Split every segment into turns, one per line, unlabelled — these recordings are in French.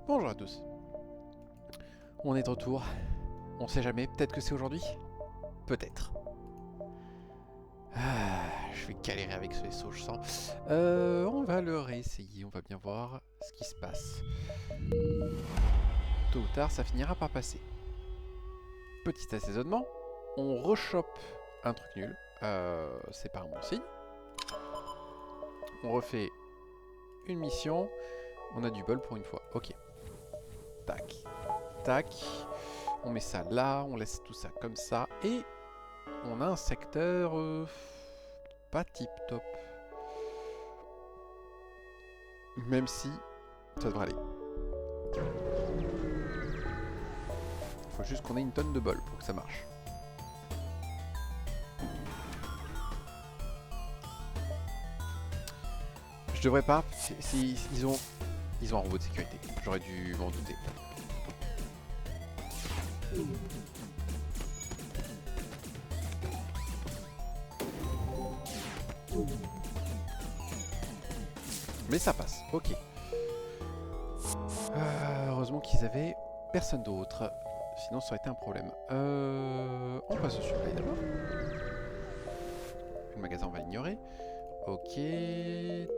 Bonjour à tous. On est de retour. On sait jamais, peut-être que c'est aujourd'hui. Peut-être. Je vais galérer avec ce vaisseau, je sens. On va le réessayer, on va bien voir ce qui se passe. Tôt ou tard, ça finira par passer. Petit assaisonnement. On rechoppe un truc nul. C'est pas un bon signe. On refait une mission. On a du bol pour une fois. Ok. Tac. Tac. On met ça là. On laisse tout ça comme ça. Et on a un secteur pas tip top. Même si ça devrait aller. Faut juste qu'on ait une tonne de bol pour que ça marche. Je devrais pas. Ils ont un robot de sécurité. J'aurais dû m'en douter. Mais ça passe, ok. Heureusement qu'ils avaient personne d'autre. Sinon ça aurait été un problème. On passe au supply d'abord. Le magasin on va l'ignorer. Ok,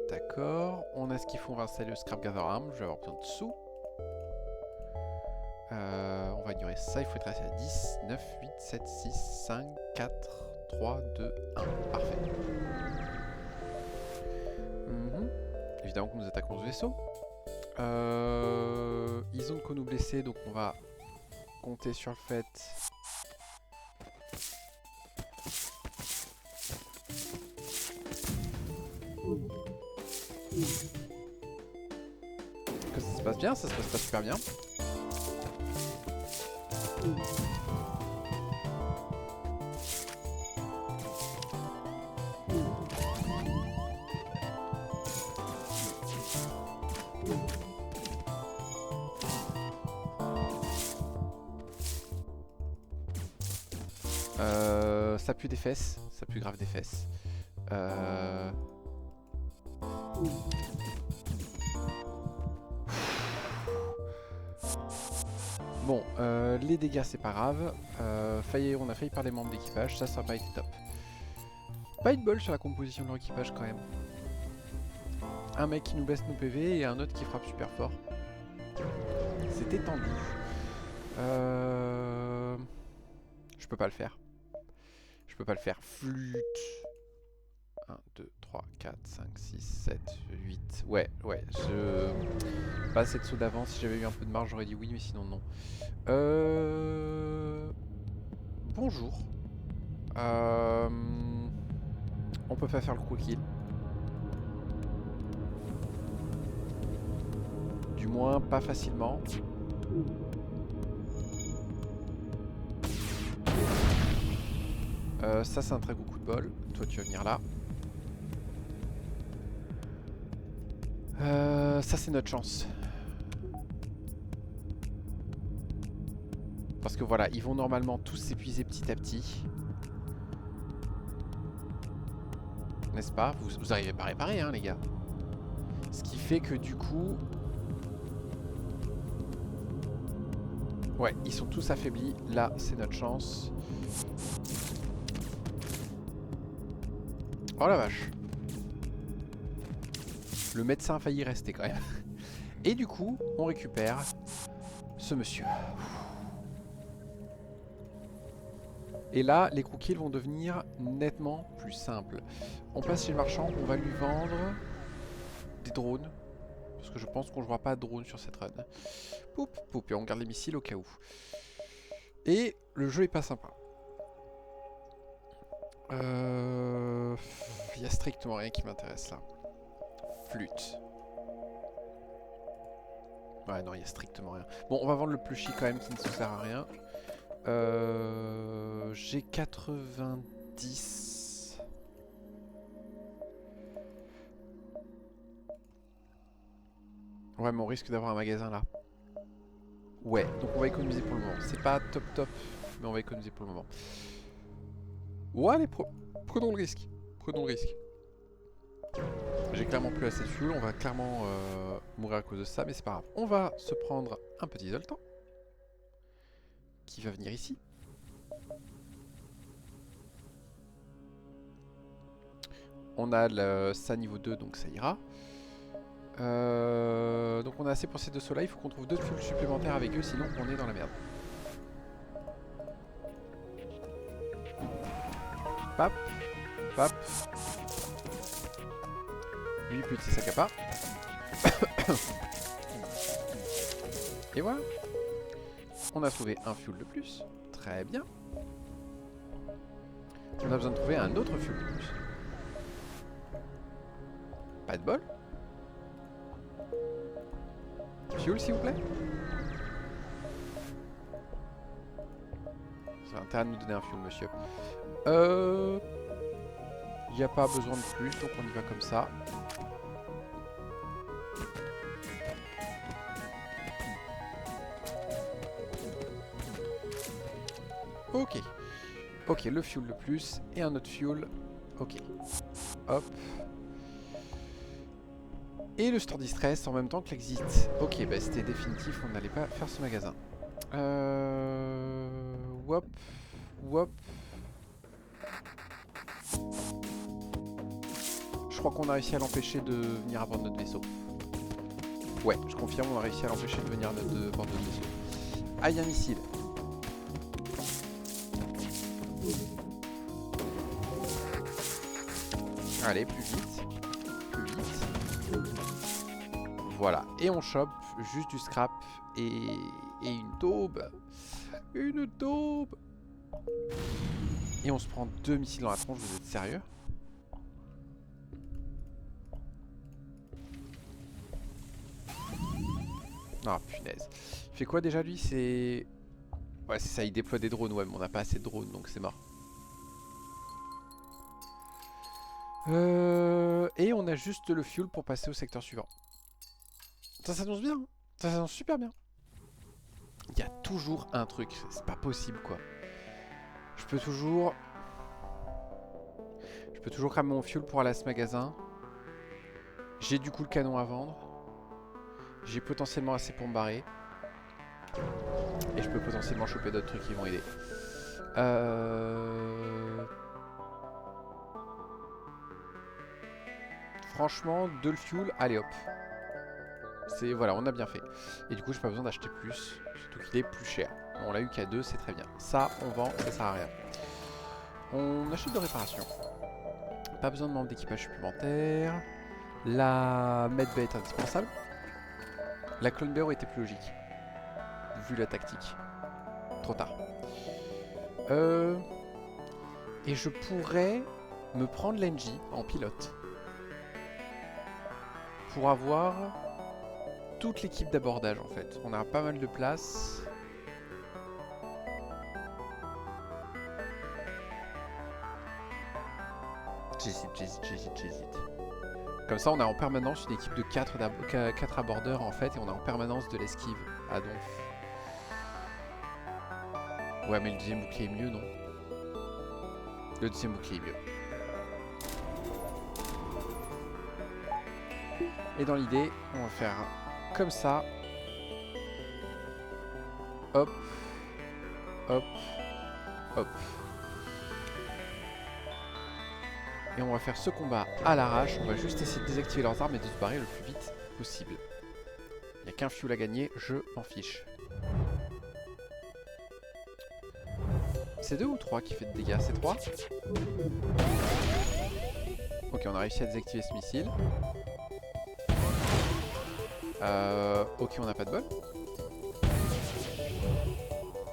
d'accord. On a ce qu'il faut, on va installer le Scrap Gather Arm. Je vais avoir besoin de sous. On va ignorer ça, il faut être resté à 10, 9, 8, 7, 6, 5, 4, 3, 2, 1. Parfait. Évidemment que nous attaquons ce vaisseau. Ils ont de quoi nous blesser, donc on va compter sur le fait que ça se passe bien, ça se passe pas super bien. Ça pue des fesses, ça pue grave des fesses. Bon, les dégâts c'est pas grave. On a failli par les membres d'équipage, ça n'a pas été top. Pas eu de bol sur la composition de leur équipage quand même. Un mec qui nous baisse nos PV et un autre qui frappe super fort. C'était tendu. Je peux pas le faire. Je peux pas le faire. Flûte. 1, 2, 3, 4, 5, 6, 7, 8. Ouais. Pas assez de saut d'avance. Si j'avais eu un peu de marge, j'aurais dit oui, mais sinon non. Bonjour. On peut pas faire le quick kill. Du moins, pas facilement. Ça, c'est un très gros coup de bol. Toi, tu vas venir là. Ça, c'est notre chance. Parce que voilà, ils vont normalement tous s'épuiser petit à petit. N'est-ce pas? Vous arrivez pas à réparer, hein, les gars. Ce qui fait que du coup... Ouais, ils sont tous affaiblis. Là, c'est notre chance. Oh la vache. Le médecin a failli rester quand même. Et du coup, on récupère ce monsieur. Et là, les quick kills vont devenir nettement plus simples. On passe chez le marchand, on va lui vendre des drones. Parce que je pense qu'on ne jouera pas de drone sur cette run. Poup, poup, et on garde les missiles au cas où. Et le jeu est pas sympa. Il y a strictement rien qui m'intéresse là. Flûte. Ouais, non, il y a strictement rien. Bon, on va vendre le plushie quand même qui ne se sert à rien. J'ai 90. Ouais, mais on risque d'avoir un magasin là. Ouais, donc on va économiser pour le moment. C'est pas top top, mais on va économiser pour le moment. Ouais, allez, prenons le risque. Prenons le risque. J'ai clairement plus assez de fuel, on va clairement mourir à cause de ça, mais c'est pas grave. On va se prendre un petit Zoltan qui va venir ici. On a ça niveau 2, donc ça ira. Donc on a assez pour ces deux sols-là, il faut qu'on trouve 2 fuels supplémentaires avec eux, sinon on est dans la merde. Pap, pap. Lui, petit sac à pas. Et voilà. On a trouvé un fuel de plus. Très bien. On a besoin de trouver un autre fuel de plus. Pas de bol. Fuel, s'il vous plaît. C'est intérêt de nous donner un fuel, monsieur. Il n'y a pas besoin de plus, donc on y va comme ça. Ok. Ok, le fuel de plus et un autre fuel. Ok. Hop. Et le store distress en même temps que l'exit. Ok, bah c'était définitif, on n'allait pas faire ce magasin. Wop. Wop. Je crois qu'on a réussi à l'empêcher de venir à bord de notre vaisseau. Ouais, je confirme, on a réussi à l'empêcher de venir à bord de notre vaisseau. Ah, il y a un missile. Allez, plus vite. Plus vite. Voilà. Et on chope juste du scrap et une daube. Une daube. Et on se prend 2 missiles dans la tronche, vous êtes sérieux? Ah, punaise. Il fait quoi déjà lui? C'est... Ouais, c'est ça, il déploie des drones. Ouais, mais on n'a pas assez de drones, donc c'est mort. Et on a juste le fuel pour passer au secteur suivant. Ça s'annonce bien, hein. Ça s'annonce super bien. Il y a toujours un truc, c'est pas possible quoi. Je peux toujours cramer mon fuel pour aller à ce magasin. J'ai du coup le canon à vendre. J'ai potentiellement assez pour me barrer. Et je peux potentiellement choper d'autres trucs qui vont aider. Franchement, de le fuel, allez hop. C'est voilà, on a bien fait. Et du coup, j'ai pas besoin d'acheter plus, surtout qu'il est plus cher. On l'a eu qu'à 2, c'est très bien. Ça, on vend, ça sert à rien. On achète de réparation. Pas besoin de membres d'équipage supplémentaire. La medbay est indispensable. La clone bay aurait été plus logique, vu la tactique. Trop tard. Et je pourrais me prendre l'Engie en pilote pour avoir toute l'équipe d'abordage en fait. On a pas mal de place. J'hésite. Comme ça on a en permanence une équipe de 4 abordeurs en fait et on a en permanence de l'esquive à donf. Ouais mais le deuxième bouclier est mieux non? Le deuxième bouclier est mieux. Et dans l'idée, on va faire comme ça. Hop. Hop. Hop. Et on va faire ce combat à l'arrache. On va juste essayer de désactiver leurs armes et de se barrer le plus vite possible. Il n'y a qu'un fuel à gagner, je m'en fiche. C'est 2 ou 3 qui fait de dégâts? C'est 3. Ok, on a réussi à désactiver ce missile. Ok, on n'a pas de bol.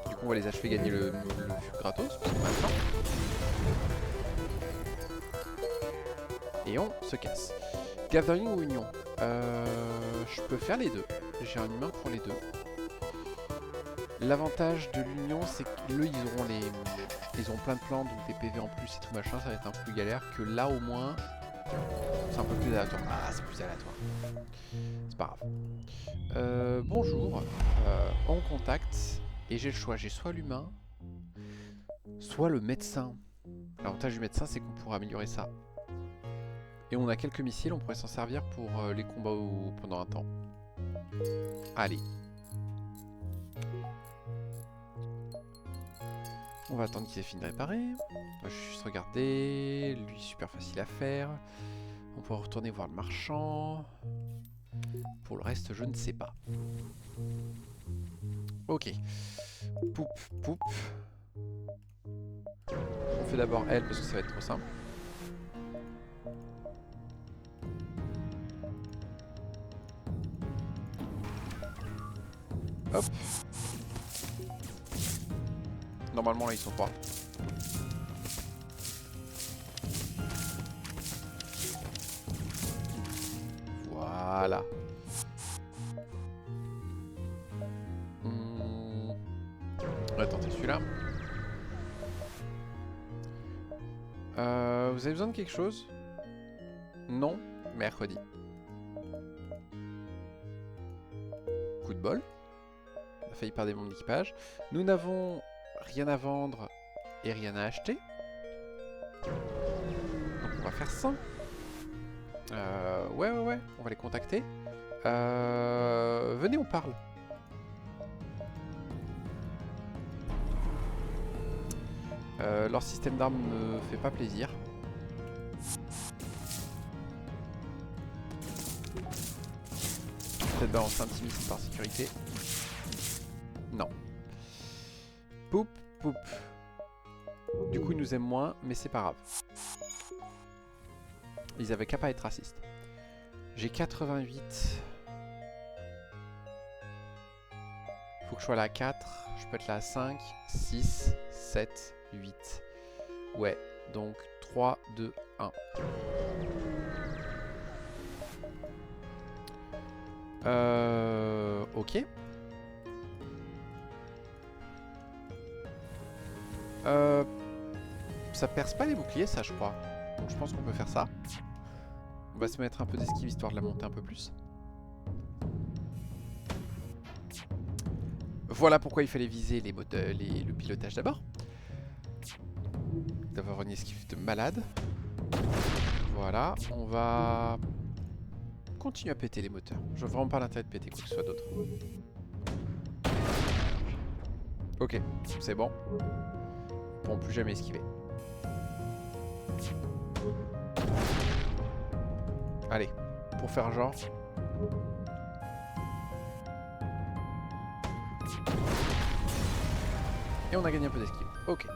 Du coup, on va les achever gagner le fuel gratos. Parce qu'on a le temps. Et on se casse. Gathering ou Union? Je peux faire les deux. J'ai un humain pour les deux. L'avantage de l'Union, c'est qu'eux, ils ont plein de plans, donc des PV en plus et tout machin, ça va être un peu plus galère. Que là, au moins, c'est un peu plus aléatoire. Ah, c'est plus aléatoire. C'est pas grave. Bonjour. On contacte. Et j'ai le choix. J'ai soit l'humain, soit le médecin. L'avantage du médecin, c'est qu'on pourra améliorer ça. Et on a quelques missiles, on pourrait s'en servir pour les combats pendant un temps. Allez. On va attendre qu'il ait fini de réparer. On va juste regarder. Lui, super facile à faire. On pourra retourner voir le marchand. Pour le reste, je ne sais pas. Ok. Poup, poup. On fait d'abord elle parce que ça va être trop simple. Hop. Normalement là ils sont pas. Voilà. On va tenter celui-là. Vous avez besoin de quelque chose? Non, mercredi. Coup de bol. On a failli perdre des membres d'équipage. Nous n'avons rien à vendre et rien à acheter. Donc on va faire ça. Ouais, on va les contacter. Venez, on parle. Leur système d'armes ne fait pas plaisir. Peut-être balancer un petit missile par sécurité. Non. Poup, poup. Du coup, ils nous aiment moins, mais c'est pas grave. Ils avaient qu'à pas être racistes. J'ai 88. Faut que je sois là à 4. Je peux être là à 5, 6, 7, 8. Ouais, donc 3, 2, 1. Ok. Ça perce pas les boucliers, ça, je crois. Donc je pense qu'on peut faire ça. On va se mettre un peu d'esquive histoire de la monter un peu plus. Voilà pourquoi il fallait viser le pilotage d'abord. D'avoir une esquive de malade. Voilà, on va continuer à péter les moteurs. Je vois vraiment pas l'intérêt de péter quoi que ce soit d'autre. Ok, c'est bon. Ils pourront plus jamais esquiver. Allez, pour faire genre. Et on a gagné un peu d'esquive. Ok.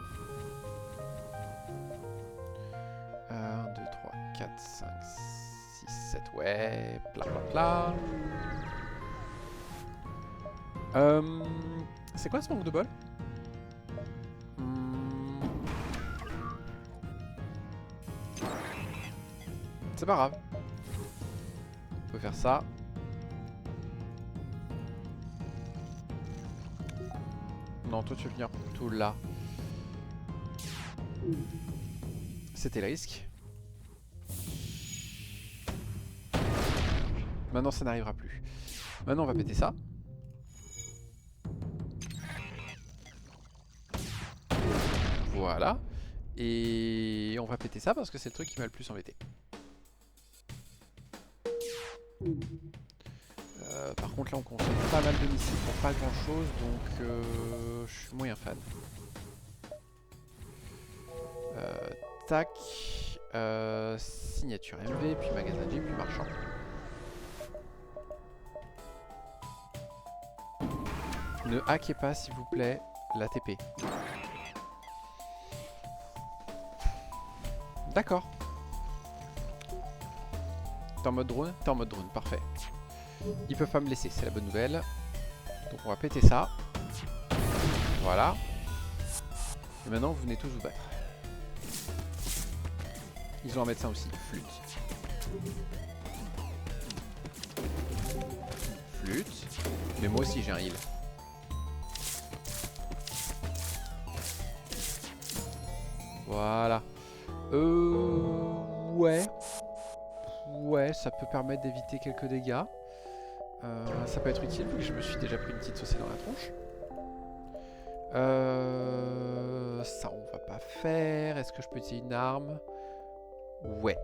1, 2, 3, 4, 5, 6, 7. Ouais. Pla pla pla. C'est quoi ce manque de bol? C'est pas grave. On peut faire ça. Non, toi tu veux venir plutôt là. C'était le risque. Maintenant ça n'arrivera plus. Maintenant on va péter ça. Voilà. Et on va péter ça parce que c'est le truc qui m'a le plus embêté. Par contre là on consomme pas mal de missiles pour pas grand chose, donc je suis moyen fan. Tac. Signature MV, puis magasin G, puis marchand. Ne hackez pas s'il vous plaît l'ATP. D'accord. T'es en mode drone? T'es en mode drone, parfait. Ils peuvent pas me laisser, c'est la bonne nouvelle. Donc on va péter ça. Voilà. Et maintenant vous venez tous vous battre. Ils ont un médecin aussi, flûte. Flûte. Mais moi aussi j'ai un heal. Voilà. Ouais. Ouais, ça peut permettre d'éviter quelques dégâts. Ça peut être utile vu que je me suis déjà pris une petite saucée dans la tronche. Ça on va pas faire. Est-ce que je peux utiliser une arme? Ouais.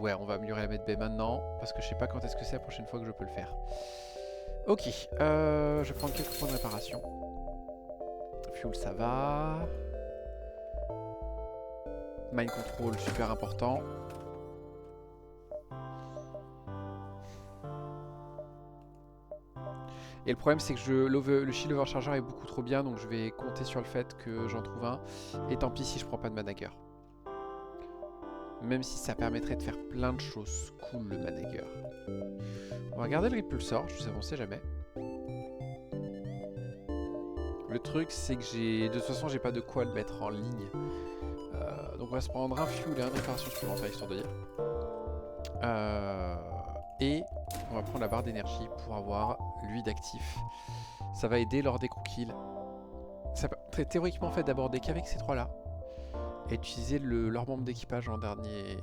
Ouais, on va améliorer la med bay maintenant, parce que je sais pas quand est-ce que c'est la prochaine fois que je peux le faire. Ok, je vais prendre quelques points de réparation. Fuel, ça va. Mind control, super important. Et le problème c'est que le shield overcharger est beaucoup trop bien, donc je vais compter sur le fait que j'en trouve un. Et tant pis si je prends pas de manager. Même si ça permettrait de faire plein de choses cool le manager. On va regarder le repulsor, je ne sais jamais. Le truc c'est que de toute façon j'ai pas de quoi le mettre en ligne. Donc on va se prendre un fuel et une réparation supplémentaire histoire de dire. Et on va prendre la barre d'énergie pour avoir lui d'actif. Ça va aider lors des crew kills. Ça peut théoriquement fait d'aborder qu'avec ces trois là. Et utiliser leur membre d'équipage en dernier.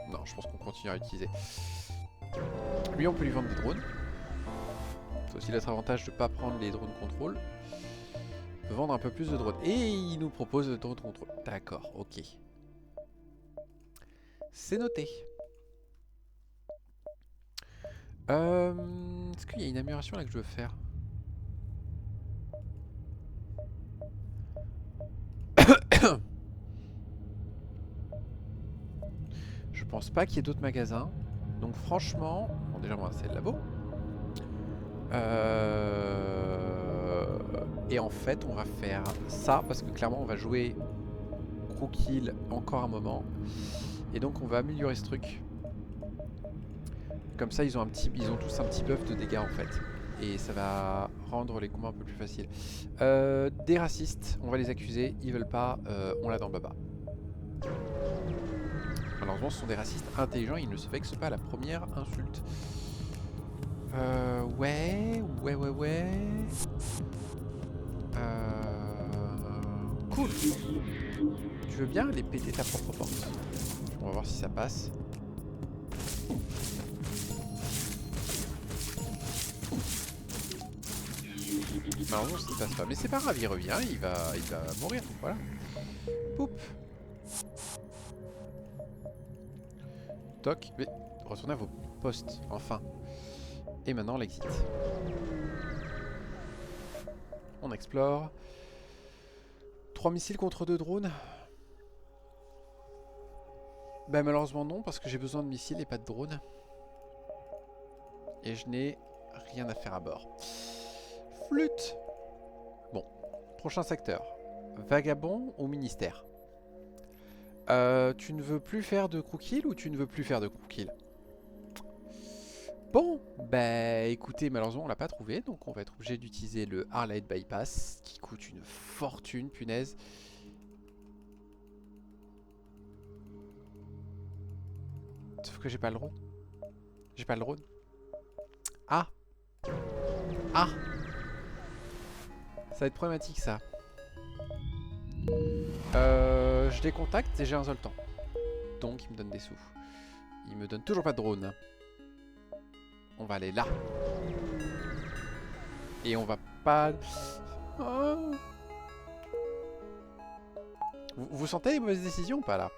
Non, je pense qu'on continue à l'utiliser. Lui, on peut lui vendre des drones. C'est aussi l'autre avantage de ne pas prendre les drones contrôle. On peut vendre un peu plus de drones. Et il nous propose le drone contrôle. D'accord, ok. C'est noté. Est-ce qu'il y a une amélioration là que je veux faire? Je pense pas qu'il y ait d'autres magasins. Donc franchement... Bon déjà moi c'est le labo. Et en fait on va faire ça parce que clairement on va jouer crew kill encore un moment. Et donc on va améliorer ce truc. Comme ça ils ont tous un petit buff de dégâts en fait. Et ça va rendre les combats un peu plus faciles. Des racistes, on va les accuser. Ils veulent pas, on l'a dans le baba. Malheureusement ce sont des racistes intelligents. Ils ne se vexent pas à la première insulte. Ouais. Cool. Tu veux bien aller péter ta propre porte? On va voir si ça passe. Malheureusement ça ne passe pas. Mais c'est pas grave, il revient, il va mourir. Voilà. Poup. Toc. Mais retournez à vos postes, enfin. Et maintenant l'exit. On explore. 3 missiles contre 2 drones. Bah malheureusement non, parce que j'ai besoin de missiles et pas de drones. Et je n'ai rien à faire à bord. Flûte. Bon, prochain secteur. Vagabond ou ministère? Tu ne veux plus faire de crew kill ou tu ne veux plus faire de crew kill? Bon, bah écoutez, malheureusement on l'a pas trouvé, donc on va être obligé d'utiliser le Arlight Bypass, qui coûte une fortune, punaise. Sauf que j'ai pas le drone. J'ai pas le drone. Ah. Ah. Ça va être problématique ça. Je les contacte et j'ai un zoltan. Donc il me donne des sous. Il me donne toujours pas de drone. On va aller là. Et on va pas... Oh. Vous sentez les mauvaises décisions ou pas là?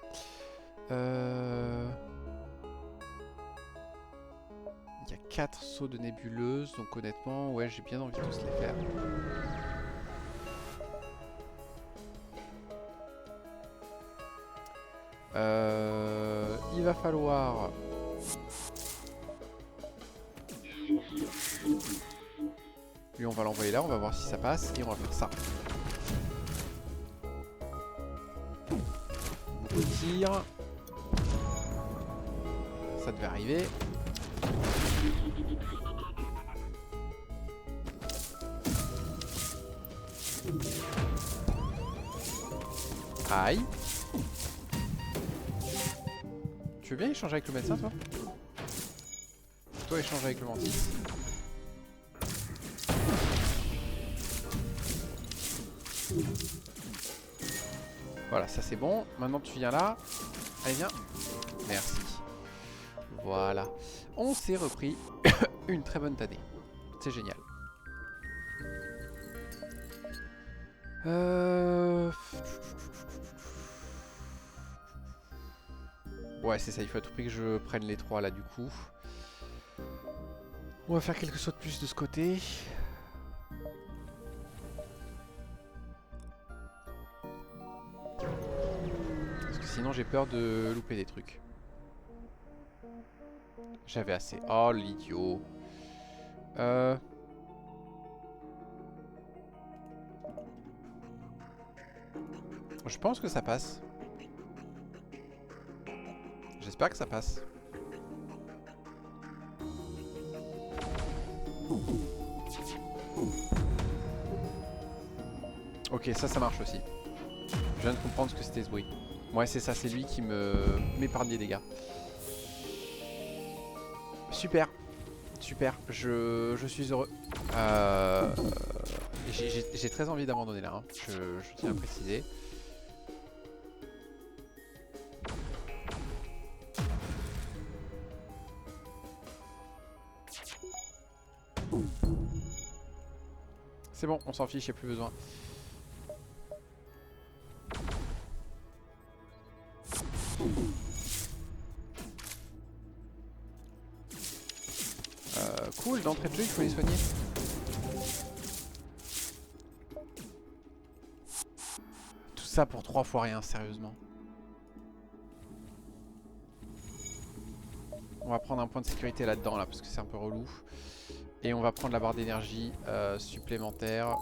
Il y a 4 sauts de nébuleuse, donc honnêtement, ouais, j'ai bien envie de tous les faire. Il va falloir... Lui, on va l'envoyer là, on va voir si ça passe, et on va faire ça. Beaucoup de tirs. Ça devait arriver. Aïe. Tu veux bien échanger avec le médecin, toi? Toi, échanger avec le mantis. Voilà, ça c'est bon. Maintenant, tu viens là. Allez, viens. Merci. Voilà. On s'est repris une très bonne tannée. C'est génial. Ouais, c'est ça, il faut à tout prix que je prenne les 3 là du coup. On va faire quelques sauts de plus de ce côté. Parce que sinon j'ai peur de louper des trucs. J'avais assez. Oh l'idiot. Je pense que ça passe. J'espère que ça passe. Ok, ça marche aussi. Je viens de comprendre ce que c'était ce bruit. Ouais, c'est ça, c'est lui qui m'épargne des dégâts. Super. Super, je suis heureux. J'ai très envie d'abandonner là, hein. Je tiens à préciser. C'est bon, on s'en fiche, il n'y a plus besoin. Cool, d'entrée de jeu, il faut les soigner. Tout ça pour 3 fois rien, sérieusement. On va prendre un point de sécurité là-dedans, là, parce que c'est un peu relou. Et on va prendre la barre d'énergie supplémentaire.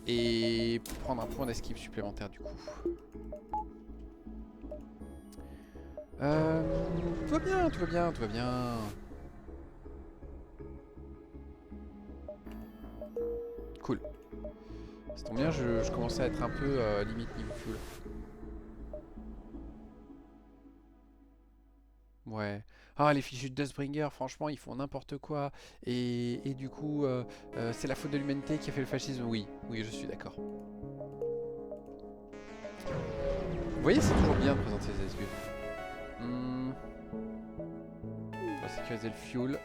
Et prendre un point d'esquive supplémentaire du coup. Tout va bien, tout va bien, tout va bien. Cool. Ça tombe bien, je commençais à être un peu limite niveau fuel. Ouais. Ah, les fichus de Dustbringer, franchement, ils font n'importe quoi. Et du coup, c'est la faute de l'humanité qui a fait le fascisme. Oui, oui, je suis d'accord. Vous voyez, c'est toujours bien de présenter les SB. On va sécuriser le fuel.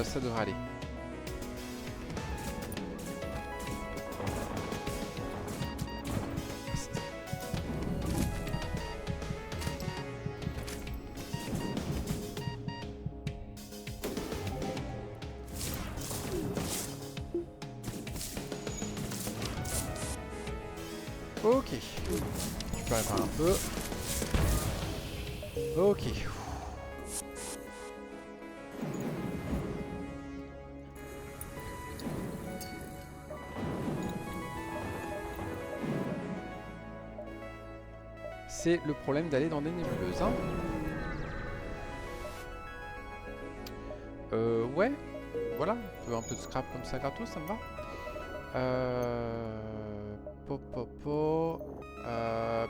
Ça devrait aller. Ok. Tu peux réparer un peu. Ok. C'est le problème d'aller dans des nébuleuses. Hein. Ouais. Voilà. Un peu de scrap comme ça gratos, ça me va.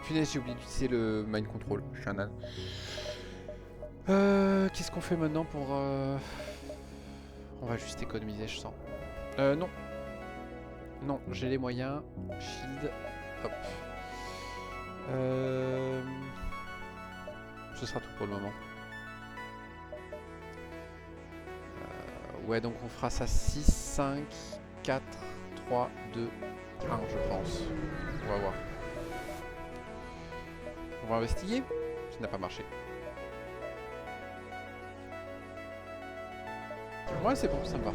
Punaise, j'ai oublié d'utiliser le mind control. Je suis un âne. Qu'est-ce qu'on fait maintenant pour... On va juste économiser, je sens. Non. Non, j'ai les moyens. Shield. Hop. Ce sera tout pour le moment. Ouais, donc on fera ça 6, 5, 4, 3, 2, 1, je pense. On va voir. On va investiguer. Ça n'a pas marché. Ouais, c'est bon, ça me va.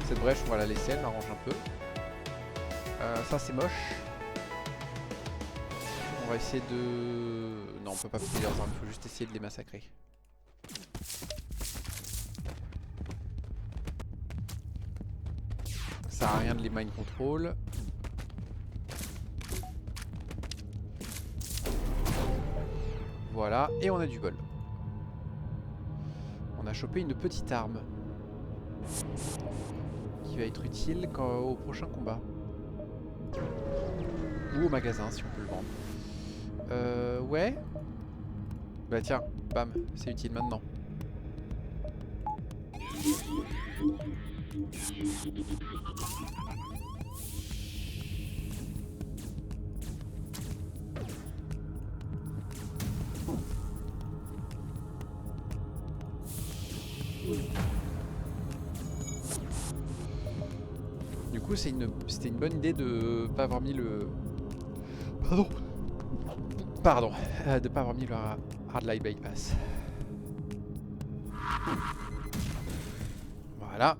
Cette brèche, on va la laisser, elle m'arrange un peu. Ça, c'est moche. On va essayer de... Non, on peut pas piquer leurs armes, il faut juste essayer de les massacrer. Ça sert à rien de les mind control. Voilà, et on a du bol. On a chopé une petite arme. Qui va être utile au prochain combat. Ou au magasin si on peut le vendre. Ouais. Bah tiens, bam, c'est utile maintenant. Du coup, c'était une bonne idée de pas avoir mis le... Pardon. Pardon, de pas avoir mis le Hardline Bypass. Voilà.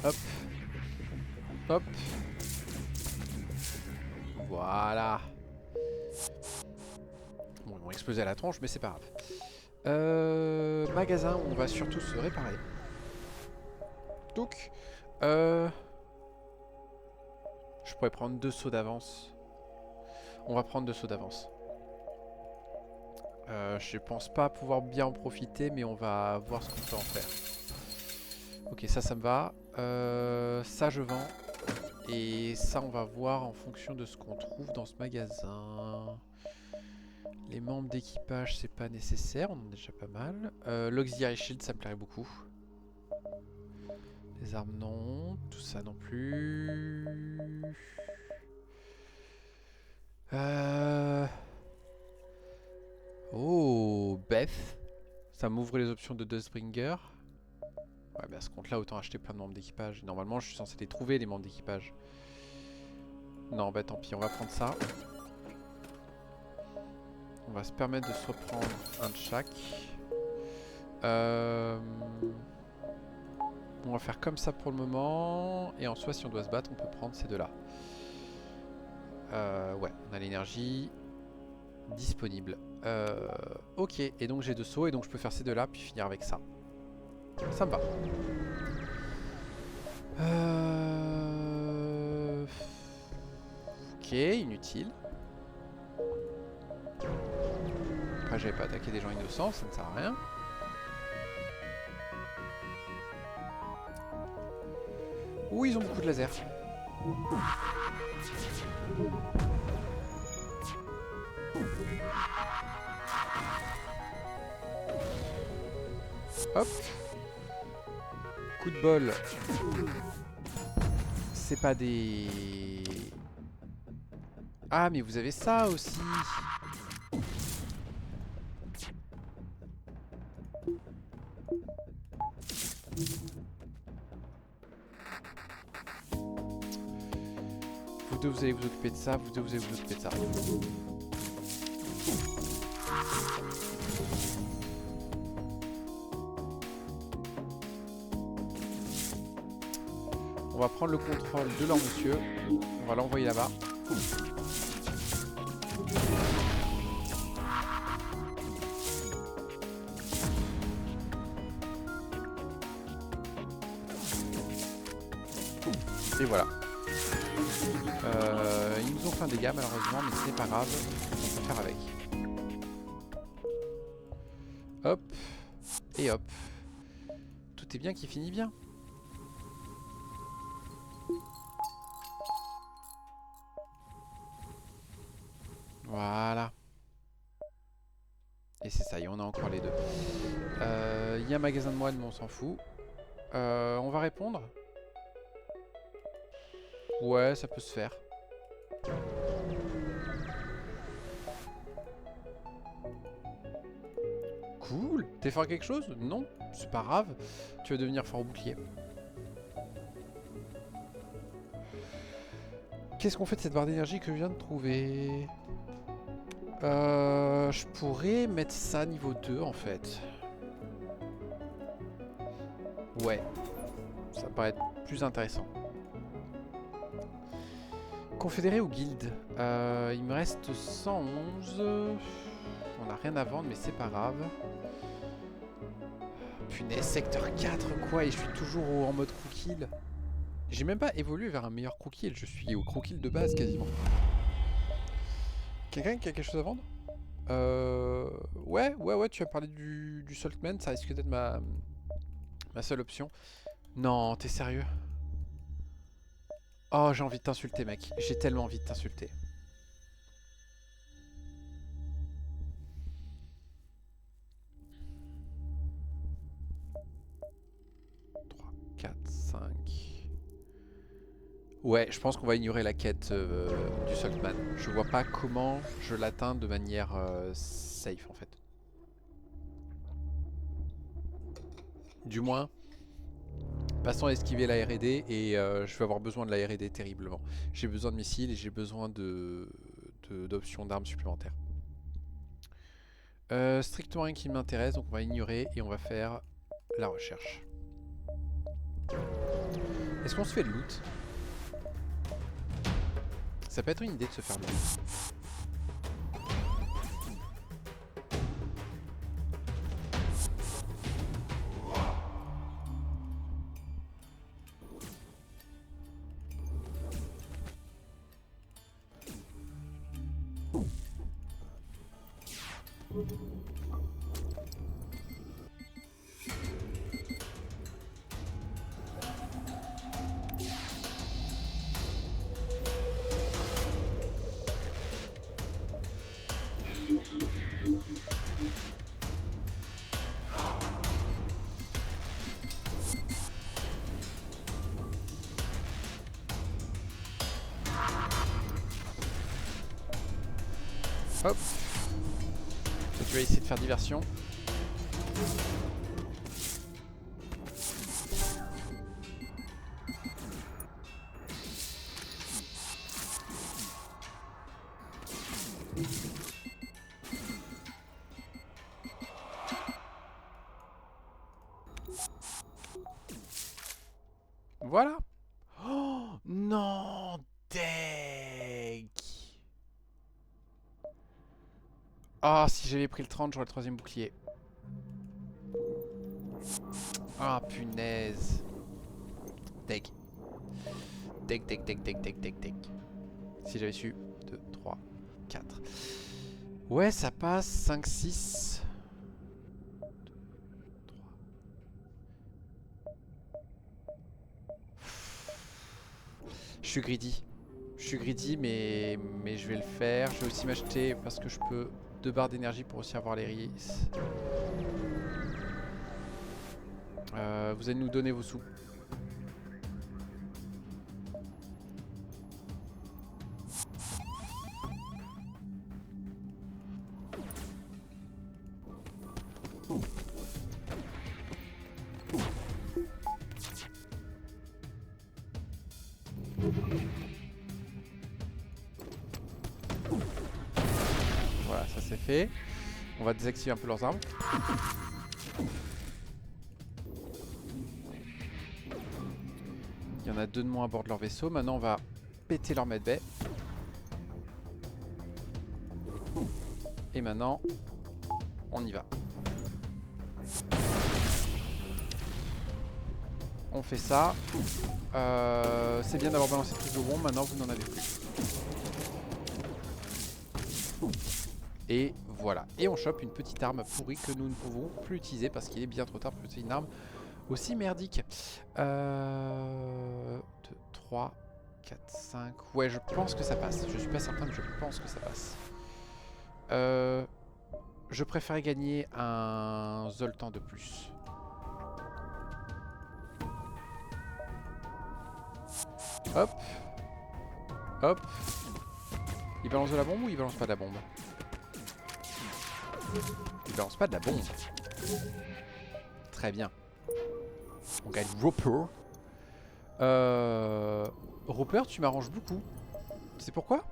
Hop. Hop. Voilà. Bon, ils vont exploser à la tronche, mais c'est pas grave. Magasin où on va surtout se réparer. Donc, je pourrais prendre 2 sauts d'avance. On va prendre 2 sauts d'avance. Je pense pas pouvoir bien en profiter, mais on va voir ce qu'on peut en faire. Ok, ça me va. Ça, je vends. Et ça, on va voir en fonction de ce qu'on trouve dans ce magasin. Les membres d'équipage, c'est pas nécessaire. On en a déjà pas mal. L'Auxiliary Shield, ça me plairait beaucoup. Les armes, non. Tout ça, non plus. Oh, Beth. Ça m'ouvre les options de Dustbringer. Ouais, mais à ce compte-là, autant acheter plein de membres d'équipage. Normalement, je suis censé les trouver, les membres d'équipage. Non, bah tant pis, on va prendre ça. On va se permettre de se reprendre un de chaque. On va faire comme ça pour le moment. Et en soi, si on doit se battre, on peut prendre ces deux-là. Ouais, on a l'énergie disponible. Ok, et donc j'ai 2 sauts, et donc je peux faire ces deux-là, puis finir avec ça. Ça me va. Ok, inutile. Après, j'avais pas attaqué des gens innocents, ça ne sert à rien. Ouh, ils ont beaucoup de laser. Hop. Coup de bol. C'est pas des... Ah, mais vous avez ça aussi. Vous deux, vous allez vous occuper de ça. Vous deux, vous allez vous occuper de ça. On va prendre le contrôle de leur monsieur. On va l'envoyer là-bas. Et voilà. Ils nous ont fait un dégât malheureusement, mais ce n'est pas grave. On peut faire avec. Hop. Et hop. Tout est bien qui finit bien. Voilà. Et c'est ça, et on a encore les deux. Il y a un magasin de moines, mais on s'en fout. On va répondre. Ouais, ça peut se faire. Cool. T'es fort à quelque chose? Non, c'est pas grave. Tu vas devenir fort au bouclier. Qu'est-ce qu'on fait de cette barre d'énergie que je viens de trouver? Je pourrais mettre ça niveau 2 en fait. Ouais. Ça paraît être plus intéressant. Confédéré ou guilde? Il me reste 111. On n'a rien à vendre, mais c'est pas grave. Punaise, secteur 4 quoi, et je suis toujours en mode crew kill. J'ai même pas évolué vers un meilleur crew kill, je suis au crew kill de base quasiment. Quelqu'un qui a quelque chose à vendre? Ouais, tu as parlé du Saltman, ça risque d'être ma seule option. Non, t'es sérieux? Oh, j'ai envie de t'insulter, mec. J'ai tellement envie de t'insulter. 3, 4, 5. Ouais, je pense qu'on va ignorer la quête du Saltman. Je vois pas comment je l'atteins de manière safe, en fait. Du moins, passons à esquiver la R&D et je vais avoir besoin de la R&D terriblement. J'ai besoin de missiles et j'ai besoin d'options d'armes supplémentaires. Strictement rien qui m'intéresse, donc on va ignorer et on va faire la recherche. Est-ce qu'on se fait le loot? Ça peut être une idée de se faire le loot. Hop. Donc, tu vas essayer de faire diversion. Voilà. Oh non, deg. Ah, si j'avais pris le 30, j'aurais le troisième bouclier. Ah, punaise. Deg. Deg, deg, deg, deg, deg, deg, deg. Si j'avais su. 2, 3, 4. Ouais, ça passe. 5, 6. 3. Je suis greedy. Je suis greedy, mais je vais le faire. Je vais aussi m'acheter, parce que je peux, 2 barres d'énergie pour aussi avoir les risques. Vous allez nous donner vos sous. Voilà, ça c'est fait. On va désactiver un peu leurs armes. Il y en a 2 de moins à bord de leur vaisseau. Maintenant on va péter leur medbay. Et maintenant, on y va. On fait ça. C'est bien d'avoir balancé plus de bombes. Maintenant vous n'en avez plus. Et voilà. Et on chope une petite arme pourrie que nous ne pouvons plus utiliser parce qu'il est bien trop tard pour utiliser une arme aussi merdique. 2, 3, 4, 5. Ouais, je pense que ça passe. Je suis pas certain, mais je pense que ça passe. Je préférais gagner un Zoltan de plus. Hop. Hop. Il balance de la bombe ou il balance pas de la bombe? Il balance pas de la bombe. Très bien. On gagne Roper. Roper, tu m'arranges beaucoup. Tu sais pourquoi?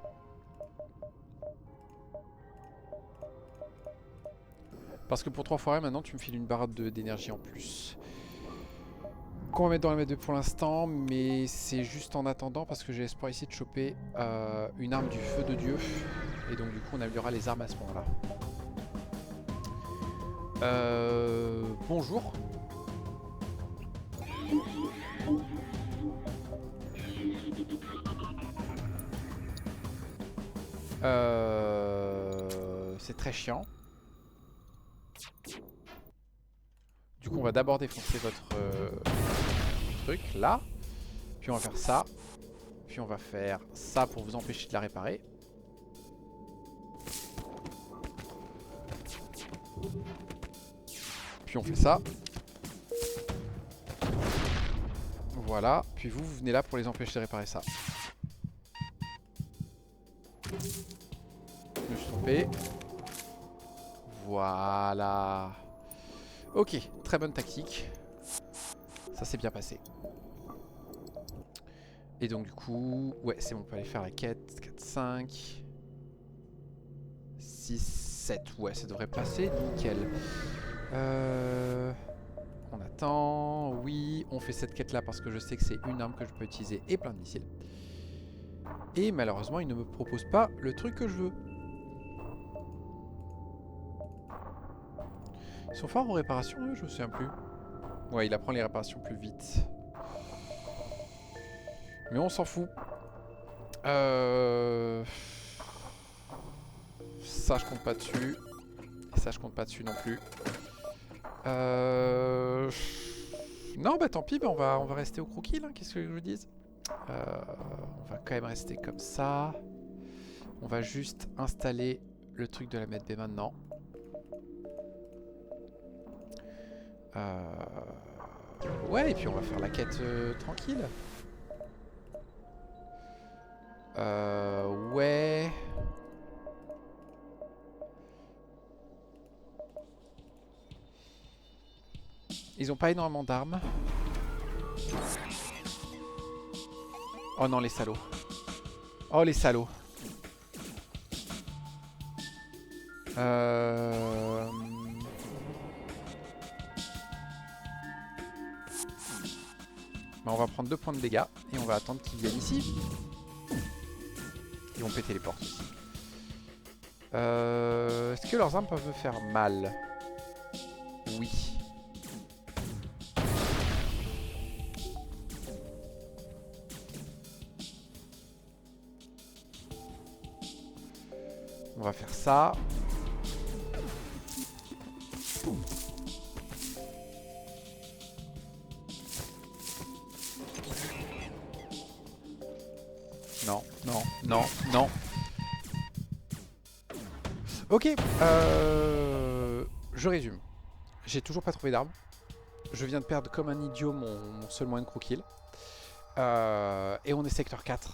Parce que pour 3 fois rien, maintenant tu me files une barre d'énergie en plus. Qu'on va mettre dans la M2 pour l'instant, mais c'est juste en attendant parce que j'ai espoir ici de choper une arme du feu de Dieu. Et donc du coup on améliorera les armes à ce moment-là. Bonjour. C'est très chiant. Du coup on va d'abord défoncer votre truc, là. Puis on va faire ça. Puis on va faire ça pour vous empêcher de la réparer. Puis on fait ça. Voilà. Puis vous venez là pour les empêcher de réparer ça. Je me suis trompé. Voilà. Ok, très bonne tactique. Ça s'est bien passé. Et donc du coup, ouais, c'est bon, on peut aller faire la quête. 4, 5, 6, 7. Ouais, ça devrait passer, nickel. On attend. Oui, on fait cette quête là parce que je sais que c'est une arme que je peux utiliser et plein de missiles. Et malheureusement, il ne me propose pas le truc que je veux. Ils sont forts en réparation, eux, je me souviens plus. Ouais, il apprend les réparations plus vite. Mais on s'en fout. Ça, je compte pas dessus. Et ça, je compte pas dessus non plus. Non, bah tant pis, bah, on va rester au croquis, là. Qu'est-ce que je vous dise? On va quand même rester comme ça. On va juste installer le truc de la mettre B maintenant. Ouais, et puis on va faire la quête tranquille. Ouais. Ils ont pas énormément d'armes. Oh non, les salauds. Oh, les salauds. Bah, on va prendre 2 points de dégâts et on va attendre qu'ils viennent ici. Ils vont péter les portes aussi. Est-ce que leurs armes peuvent me faire mal? Oui. On va faire ça. Non, non, non, non. Ok, je résume. J'ai toujours pas trouvé d'arme. Je viens de perdre comme un idiot mon seul moyen de croquis. Et on est secteur 4.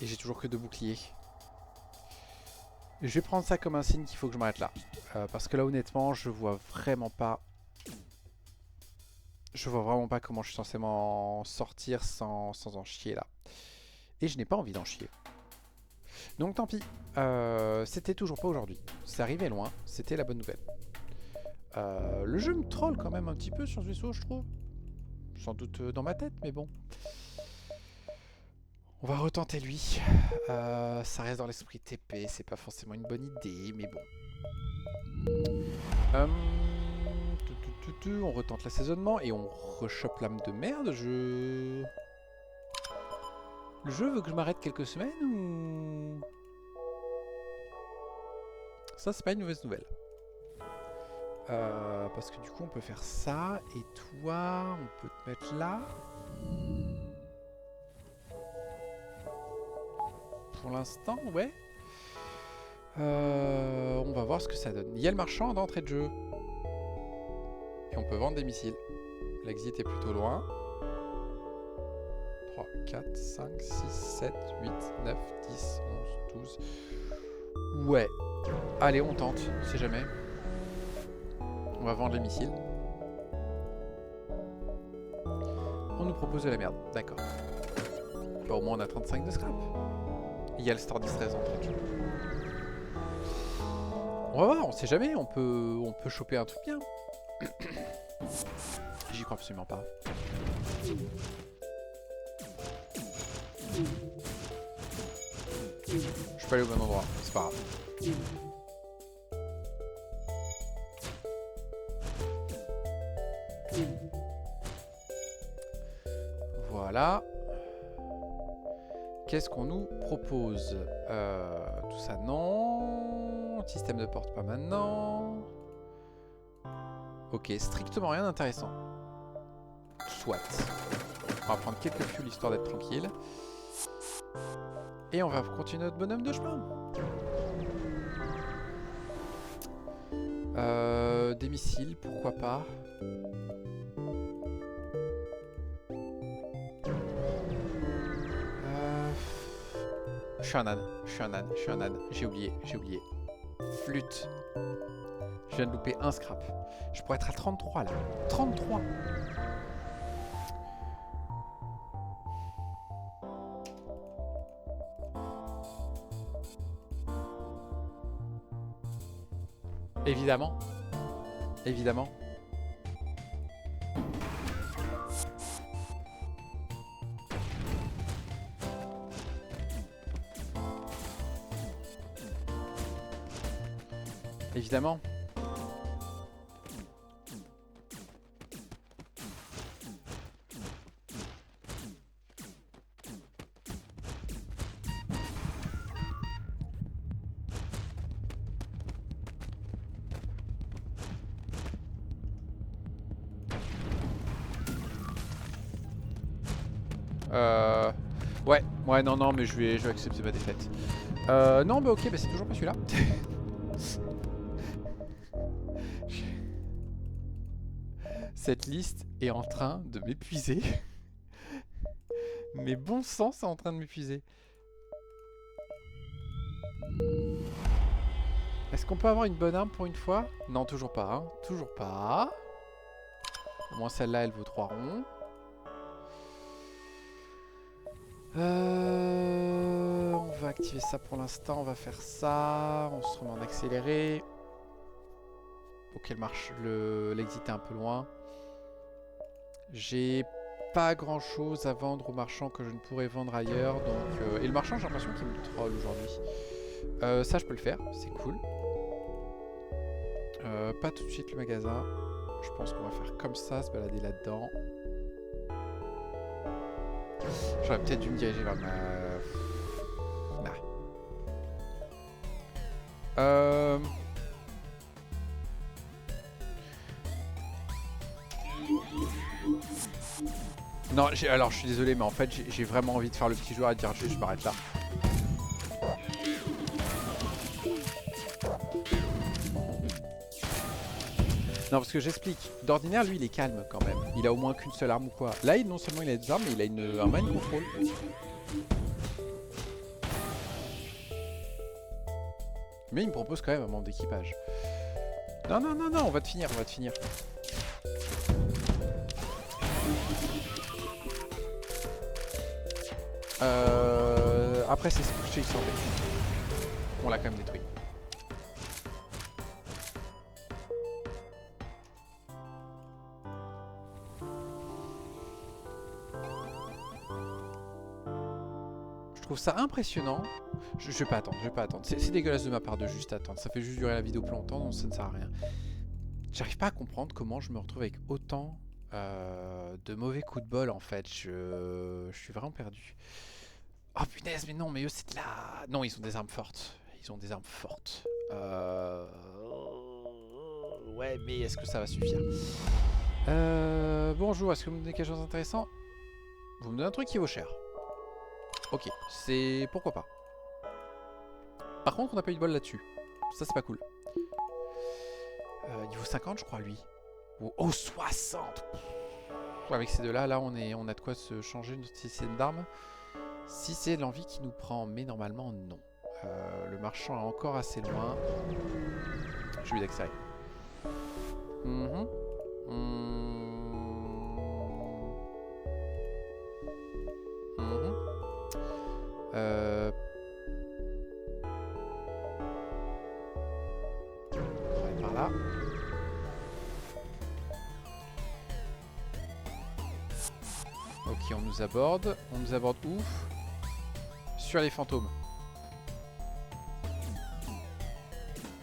Et j'ai toujours que 2 boucliers. Je vais prendre ça comme un signe qu'il faut que je m'arrête là. Parce que là, honnêtement, je vois vraiment pas... Je vois vraiment pas comment je suis censé m'en sortir sans en chier là. Et je n'ai pas envie d'en chier. Donc tant pis. C'était toujours pas aujourd'hui. C'est arrivé loin. C'était la bonne nouvelle. Le jeu me troll quand même un petit peu sur ce vaisseau, je trouve. Sans doute dans ma tête, mais bon. On va retenter lui. Ça reste dans l'esprit TP. C'est pas forcément une bonne idée, mais bon. On retente l'assaisonnement et on rechoppe l'âme de merde. Le jeu veut que je m'arrête quelques semaines ou... Ça, c'est pas une mauvaise nouvelle. Parce que du coup, on peut faire ça. Et toi, on peut te mettre là. Pour l'instant, ouais. On va voir ce que ça donne. Il y a le marchand d'entrée de jeu. Et on peut vendre des missiles. L'exit est plutôt loin. 3, 4, 5, 6, 7, 8, 9, 10, 11, 12. Ouais. Allez, on tente, on sait jamais. On va vendre les missiles. On nous propose de la merde, d'accord. Bah, au moins on a 35 de scrap. Il y a le store distress d'entrée de jeu. On va voir, on sait jamais, on peut choper un truc bien. J'y crois absolument pas. Je suis pas allé au bon endroit, c'est pas grave. Voilà. Qu'est-ce qu'on nous propose? Tout ça, non. Système de porte, pas maintenant. Ok, strictement rien d'intéressant. Soit. On va prendre quelques fuels histoire d'être tranquille. Et on va continuer notre bonhomme de chemin. Des missiles, pourquoi pas. Je suis un âne, je suis un âne, je suis un âne. J'ai oublié, j'ai oublié. Flûte. Je viens de louper un scrap. Je pourrais être à 33 là. 33. Évidemment. Évidemment. Évidemment. Ouais, non, mais je vais accepter ma défaite. Non, bah ok, bah c'est toujours pas celui-là. Cette liste est en train de m'épuiser. Mes bons sens sont en train de m'épuiser. Est-ce qu'on peut avoir une bonne arme pour une fois? Non, toujours pas, hein. Toujours pas. Au moins celle-là, elle vaut 3 ronds. On va activer ça pour l'instant, on va faire ça, on se remet en accéléré. Ok, elle marche, l'exit est un peu loin. J'ai pas grand chose à vendre aux marchands que je ne pourrais vendre ailleurs. Donc, et le marchand, j'ai l'impression qu'il me troll aujourd'hui. Ça, je peux le faire, c'est cool. Pas tout de suite le magasin. Je pense qu'on va faire comme ça, se balader là-dedans. J'aurais peut-être dû me diriger vers ma... Non, alors je suis désolé, mais en fait j'ai vraiment envie de faire le petit joueur et de dire juste je m'arrête là. Non, parce que j'explique. D'ordinaire, lui, il est calme quand même. Il a au moins qu'une seule arme ou quoi. Là, non seulement il a des armes, mais il a un mind control. Mais il me propose quand même un membre d'équipage. Non, on va te finir, on va te finir. Après, c'est ce que je sais, il s'en fait. On l'a quand même détruit. Je trouve ça impressionnant. Je vais pas attendre, je vais pas attendre. C'est dégueulasse de ma part de juste attendre. Ça fait juste durer la vidéo plus longtemps, donc ça ne sert à rien. J'arrive pas à comprendre comment je me retrouve avec autant de mauvais coups de bol en fait. Je suis vraiment perdu. Oh punaise, mais non, mais eux c'est de la... Non, ils ont des armes fortes. Ils ont des armes fortes. Ouais, mais est-ce que ça va suffire? Bonjour, est-ce que vous me donnez quelque chose d'intéressant? Vous me donnez un truc qui vaut cher. Ok, c'est... Pourquoi pas. Par contre, on n'a pas eu de bol là-dessus. Ça, c'est pas cool. Niveau 50, je crois, lui. Oh, 60. Avec ces deux-là, là, on a de quoi se changer notre système d'armes. Si c'est l'envie qui nous prend, mais normalement, non. Le marchand est encore assez loin. Je vais d'accélérer. On va aller par là. Ok, on nous aborde. On nous aborde où? Sur les fantômes.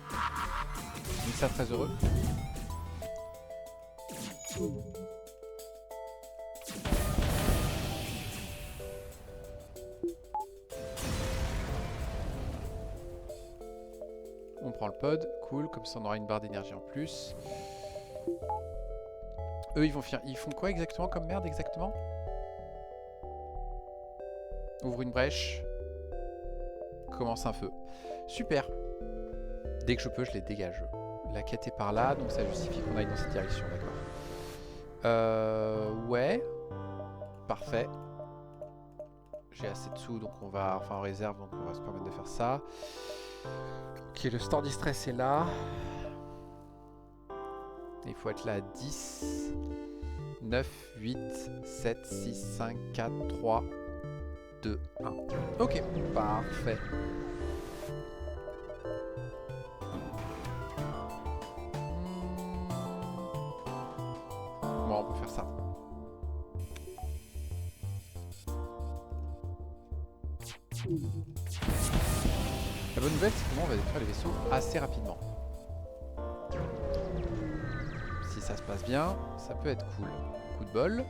Je suis ça très heureux. On prend le pod, cool, comme ça on aura une barre d'énergie en plus. Eux ils font quoi exactement comme merde exactement? Ouvre une brèche. Commence un feu. Super. Dès que je peux, je les dégage. La quête est par là, donc ça justifie qu'on aille dans cette direction, d'accord. Ouais. Parfait. J'ai assez de sous, donc on va... Enfin, en réserve, donc on va se permettre de faire ça. Ok, le store distress est là. Il faut être là à 10, 9, 8, 7, 6, 5, 4, 3, 2, 1. Ok, parfait. Bon, on peut faire ça. La bonne nouvelle, c'est que on va détruire les vaisseaux assez rapidement. Si ça se passe bien, ça peut être cool. Coup de bol.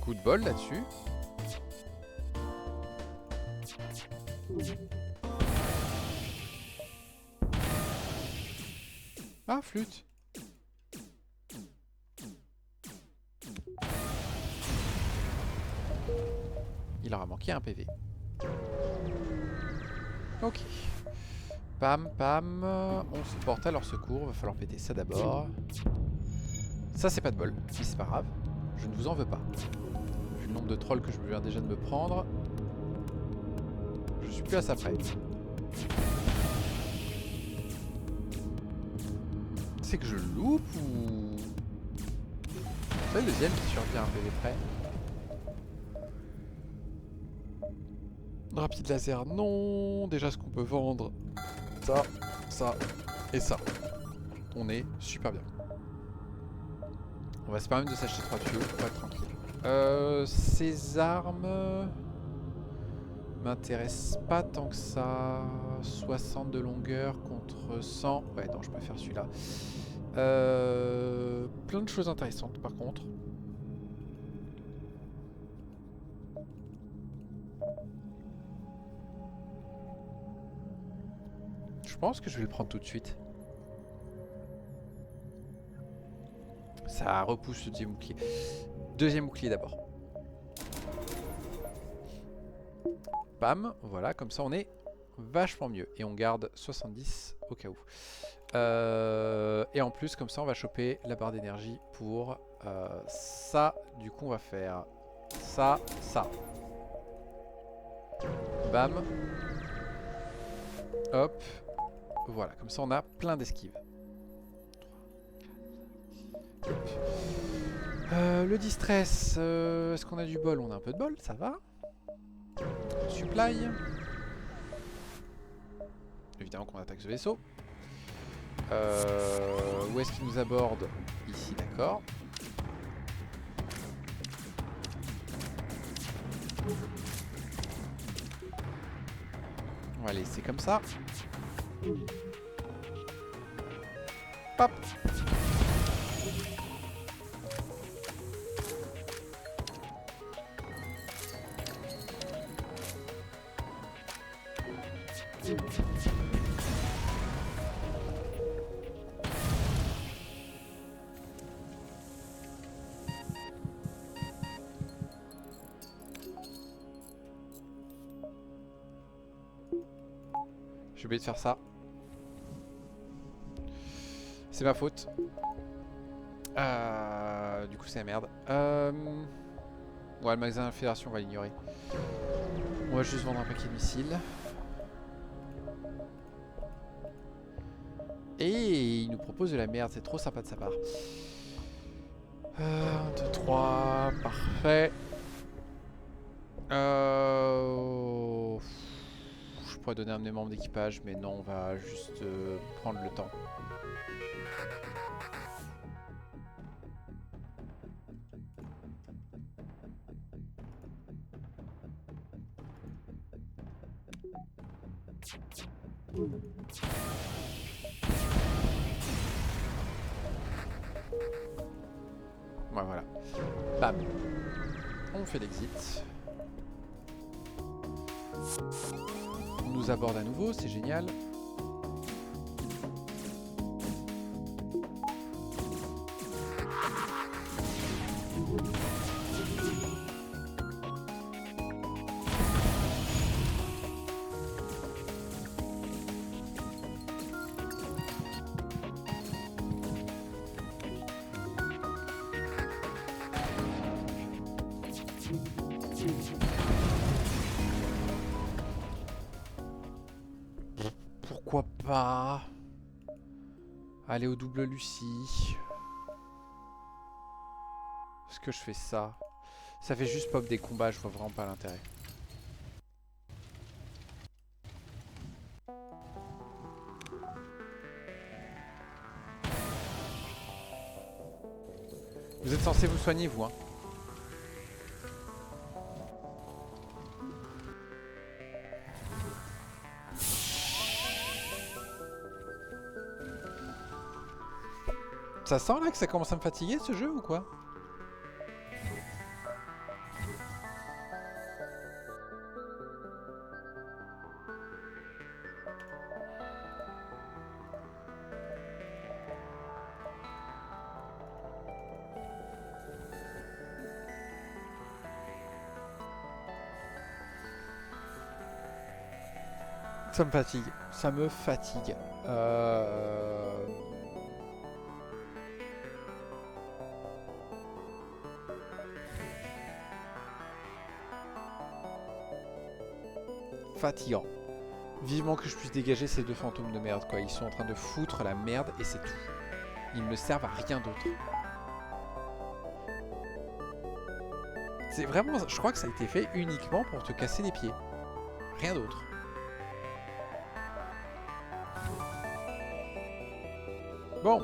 Coup de bol là-dessus. Ah, flûte. Il aura manqué un PV. Ok. Pam, pam. On se porte à leur secours. Va falloir péter ça d'abord. Ça, c'est pas de bol. Mais c'est pas grave. Je ne vous en veux pas. Vu le nombre de trolls que je viens déjà de me prendre, je suis plus à ça près. C'est que je loupe ou... C'est le deuxième qui survient un PV près. Rapide laser, non. Déjà ce qu'on peut vendre, ça, ça et ça. On est super bien. On va se permettre de s'acheter 3 tuyaux pour être tranquille. Ces armes m'intéressent pas tant que ça. 60 de longueur contre 100. Ouais, non, je préfère celui-là. Plein de choses intéressantes par contre. Je pense que je vais le prendre tout de suite. Ça repousse le deuxième bouclier. Deuxième bouclier d'abord. Bam, voilà, comme ça on est vachement mieux. Et on garde 70 au cas où. Et en plus, comme ça on va choper la barre d'énergie pour ça. Du coup on va faire ça, ça. Bam. Hop. Voilà, comme ça on a plein d'esquives. Le distress, est-ce qu'on a du bol? On a un peu de bol, ça va. Supply. Évidemment qu'on attaque ce vaisseau. Où est-ce qu'il nous aborde? Ici, d'accord. On va laisser comme ça. Hop. J'ai oublié de faire ça. C'est ma faute. Du coup c'est la merde. Ouais, le magasin de la Fédération on va l'ignorer. On va juste vendre un paquet de missiles. Et il nous propose de la merde, c'est trop sympa de sa part. 1, 2, 3, parfait. Je pourrais donner un de mes membres d'équipage, mais non, on va juste prendre le temps. Ouais, voilà. Bam. On fait l'exit. On nous aborde à nouveau, c'est génial. Pourquoi pas aller au double Lucie? Est-ce que je fais ça? Ça fait juste pop des combats, je vois vraiment pas l'intérêt. Vous êtes censé vous soigner, vous, hein? Ça sent là que ça commence à me fatiguer ce jeu ou quoi? Ça me fatigue. Ça me fatigue. Fatigant. Vivement que je puisse dégager ces deux fantômes de merde, quoi. Ils sont en train de foutre la merde et c'est tout. Ils me servent à rien d'autre. C'est vraiment... Je crois que ça a été fait uniquement pour te casser les pieds. Rien d'autre. Bon.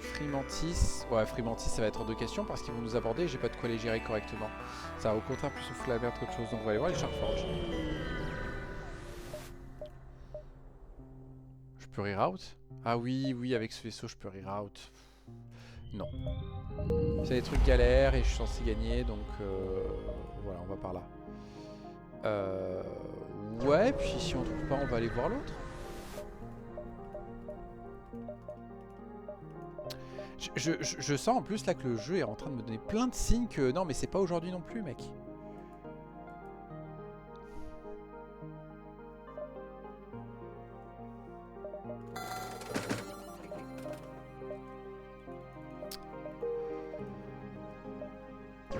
Frimantis. Ouais, Frimantis, ça va être hors de question parce qu'ils vont nous aborder et j'ai pas de quoi les gérer correctement. Ça va au contraire plus souffler la merde qu'autre chose. Donc on va aller voir les Charforges. Je peux reroute? Ah oui, oui, avec ce vaisseau, je peux reroute. Non. C'est des trucs galères et je suis censé gagner, donc voilà, on va par là. Ouais, puis si on trouve pas, on va aller voir l'autre. Je sens en plus là que le jeu est en train de me donner plein de signes que non, mais c'est pas aujourd'hui non plus, mec.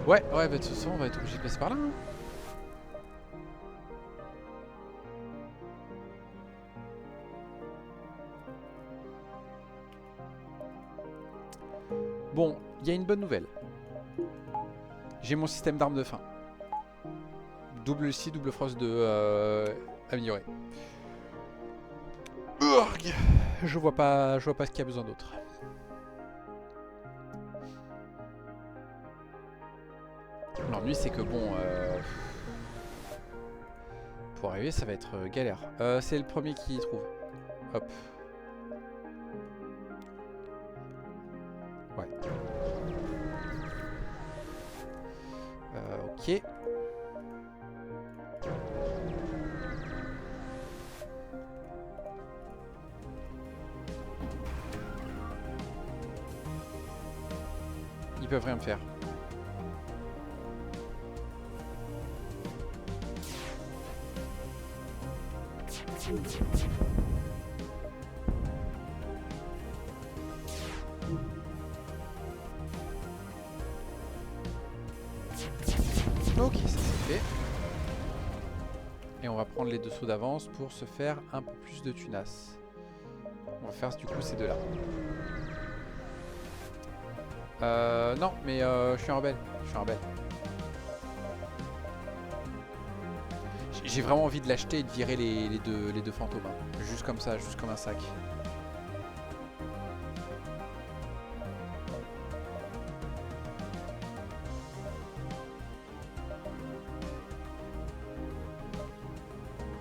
Ouais, bah de toute façon, on va être obligé de passer par là. Hein. Bon, il y a une bonne nouvelle. J'ai mon système d'armes de fin. Double C, double frost de amélioré. Je vois pas ce qu'il y a besoin d'autre. L'ennui c'est que bon, pour arriver ça va être galère. C'est le premier qui trouve. Hop. Ouais. Ok. Ils peuvent rien me faire. Ok, ça c'est fait. Et on va prendre les deux sauts d'avance pour se faire un peu plus de tunas. On va faire du coup ces deux là. Non, mais je suis un rebelle. Je suis un rebelle. J'ai vraiment envie de l'acheter et de virer les deux fantômes. Hein. Juste comme ça, juste comme un sac.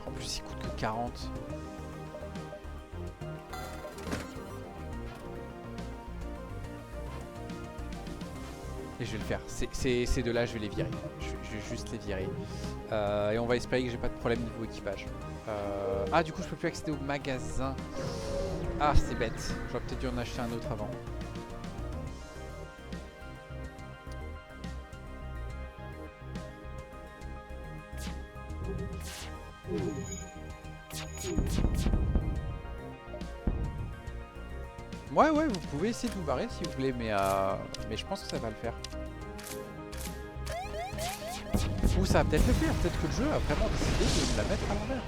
En plus, il coûte que 40. Et je vais le faire. Ces deux-là, je vais les virer. Je vais juste les virer. Et on va espérer que j'ai pas de problème niveau équipage. Ah, du coup, je peux plus accéder au magasin. Ah, c'est bête. J'aurais peut-être dû en acheter un autre avant. Ouais, vous pouvez essayer de vous barrer si vous voulez, mais je pense que ça va le faire. Ou ça va peut-être le faire, peut-être que le jeu a vraiment décidé de me la mettre à l'envers.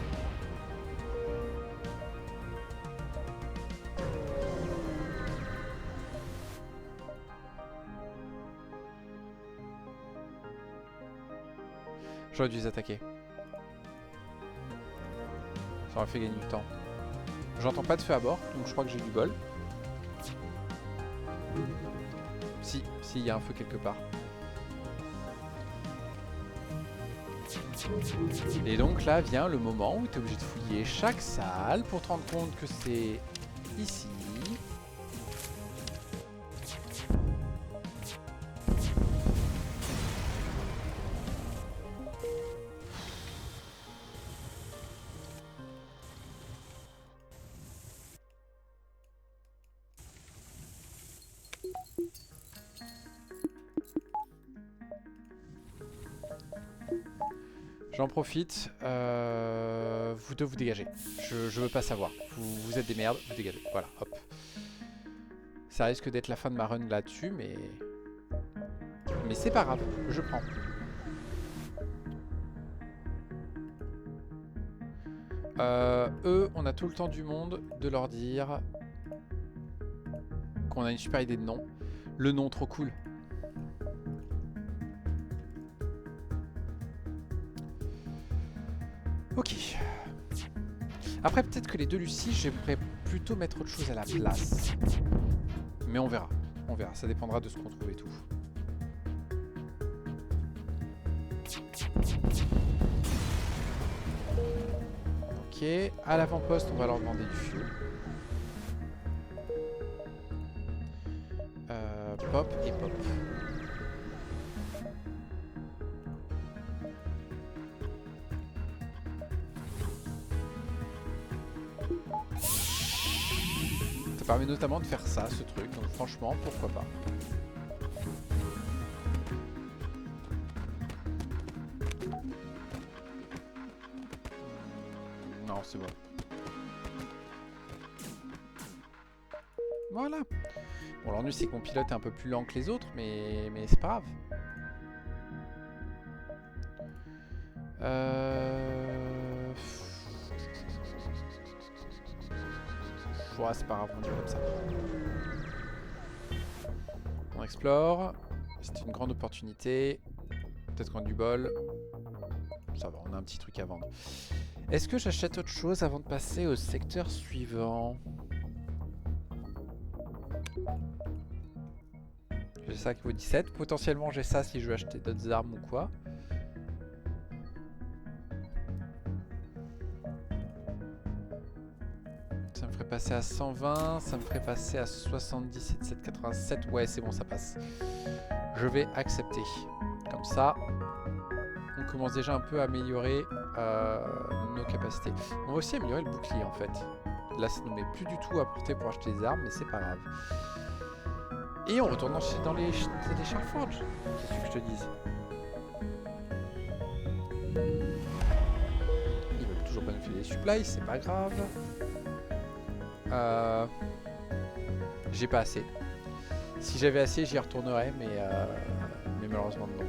J'aurais dû les attaquer. Ça aurait fait gagner du temps. J'entends pas de feu à bord, donc je crois que j'ai du bol. Si, il y a un feu quelque part. Et donc là vient le moment où tu es obligé de fouiller chaque salle pour te rendre compte que c'est ici. J'en profite. Vous deux vous dégagez. Je veux pas savoir. Vous êtes des merdes, vous dégagez. Voilà, hop. Ça risque d'être la fin de ma run là-dessus, mais... Mais c'est pas grave, je prends. Eux, on a tout le temps du monde de leur dire qu'on a une super idée de nom. Le nom trop cool. Ok. Après, peut-être que les deux Lucie, j'aimerais plutôt mettre autre chose à la place. Mais on verra. On verra. Ça dépendra de ce qu'on trouve et tout. Ok. À l'avant-poste, on va leur demander du feu. Pop et pop. Ça permet notamment de faire ça, ce truc, donc franchement, pourquoi pas. Non, c'est bon. Voilà. Bon, l'ennui, c'est que mon pilote est un peu plus lent que les autres, mais c'est pas grave. Ouais, c'est pas grave, on dit comme ça. On explore. C'est une grande opportunité. Peut-être qu'on a du bol. Ça va, on a un petit truc à vendre. Est-ce que j'achète autre chose avant de passer au secteur suivant? J'ai ça qui vaut 17. Potentiellement j'ai ça si je veux acheter d'autres armes ou quoi. Ça me ferait passer à 120. Ça me ferait passer à 77, 787. Ouais, c'est bon, ça passe. Je vais accepter. Comme ça, on commence déjà un peu à améliorer nos capacités. On va aussi améliorer le bouclier en fait. Là, ça ne nous met plus du tout à portée pour acheter des armes, mais c'est pas grave. Et on retourne dans les Charforges. Qu'est-ce que je te dise? Ils veulent toujours pas nous filer des supplies, c'est pas grave. J'ai pas assez. Si j'avais assez, j'y retournerais, mais malheureusement non.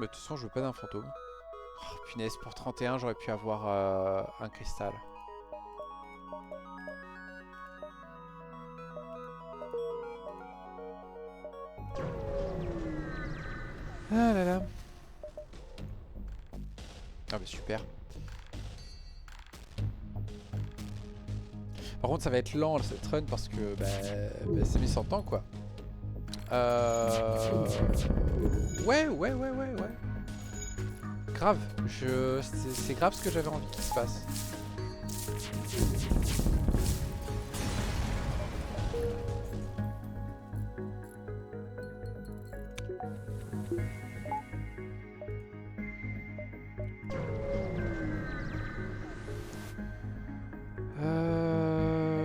Mais de toute façon, je veux pas d'un fantôme. Oh, punaise, pour 31, j'aurais pu avoir un cristal. Ah là là. Ah bah super. Par contre ça va être lent cette run parce que c'est 1100 ans quoi. Ouais. Grave. C'est grave ce que j'avais envie qu'il se passe.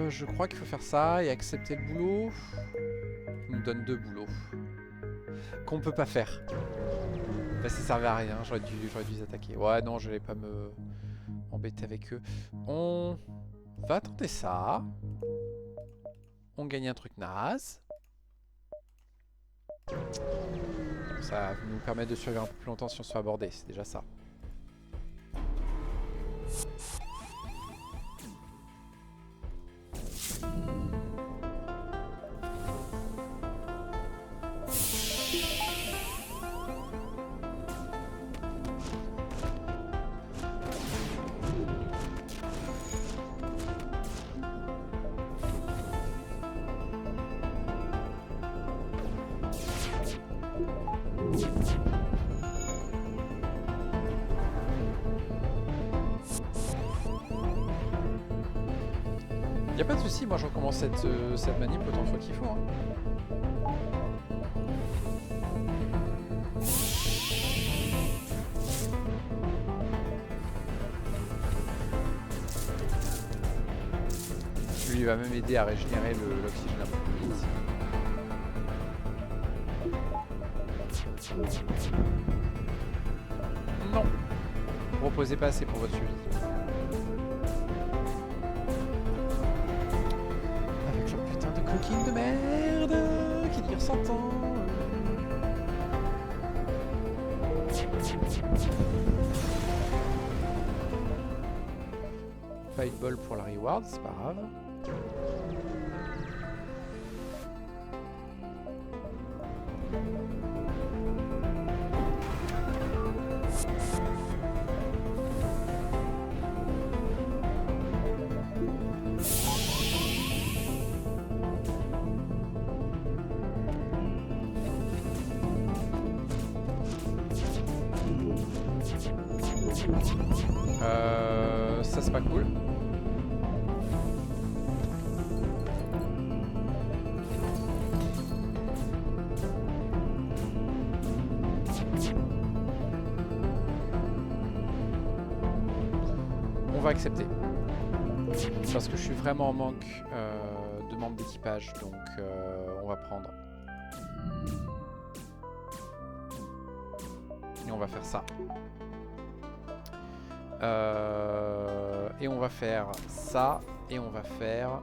Je crois qu'il faut faire ça et accepter le boulot. Il nous donne 2 boulots. Qu'on peut pas faire. Bah, ça servait à rien, j'aurais dû les attaquer. Ouais, non, je vais pas me embêter avec eux. On va tenter ça. On gagne un truc naze. Ça va nous permettre de survivre un peu plus longtemps si on se fait aborder, c'est déjà ça. Y a pas de souci, moi je recommence cette manip autant de fois qu'il faut. Hein. Lui il va même aider à régénérer l'oxygène un peu plus vite. Non, reposez pas assez pour votre suivi. Avec leur putain de coquine de merde qui dure 100 ans. Fireball pour la reward, c'est pas grave. Ça c'est pas cool. On va accepter. Parce que je suis vraiment en manque de membres d'équipage, donc on va prendre. Et on va faire ça. Et on va faire ça. Et on va faire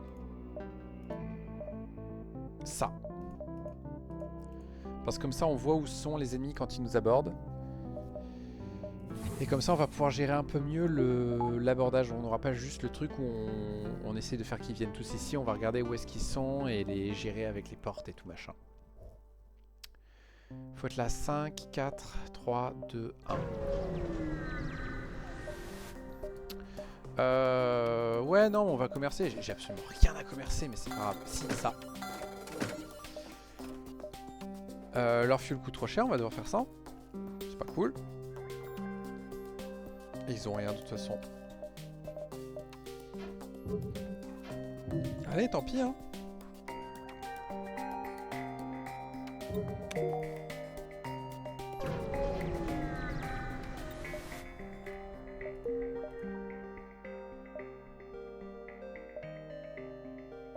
ça. Parce que comme ça on voit où sont les ennemis quand ils nous abordent. Et comme ça on va pouvoir gérer un peu mieux l'abordage. On n'aura pas juste le truc où on essaie de faire qu'ils viennent tous ici. On va regarder où est-ce qu'ils sont et les gérer avec les portes et tout machin. Faut être là. 5, 4, 3, 2, 1. Ouais non on va commercer. J'ai absolument rien à commercer mais c'est pas grave. Si ça. Leur fuel coûte trop cher, on va devoir faire ça. C'est pas cool. Et ils ont rien de toute façon. Allez, tant pis hein.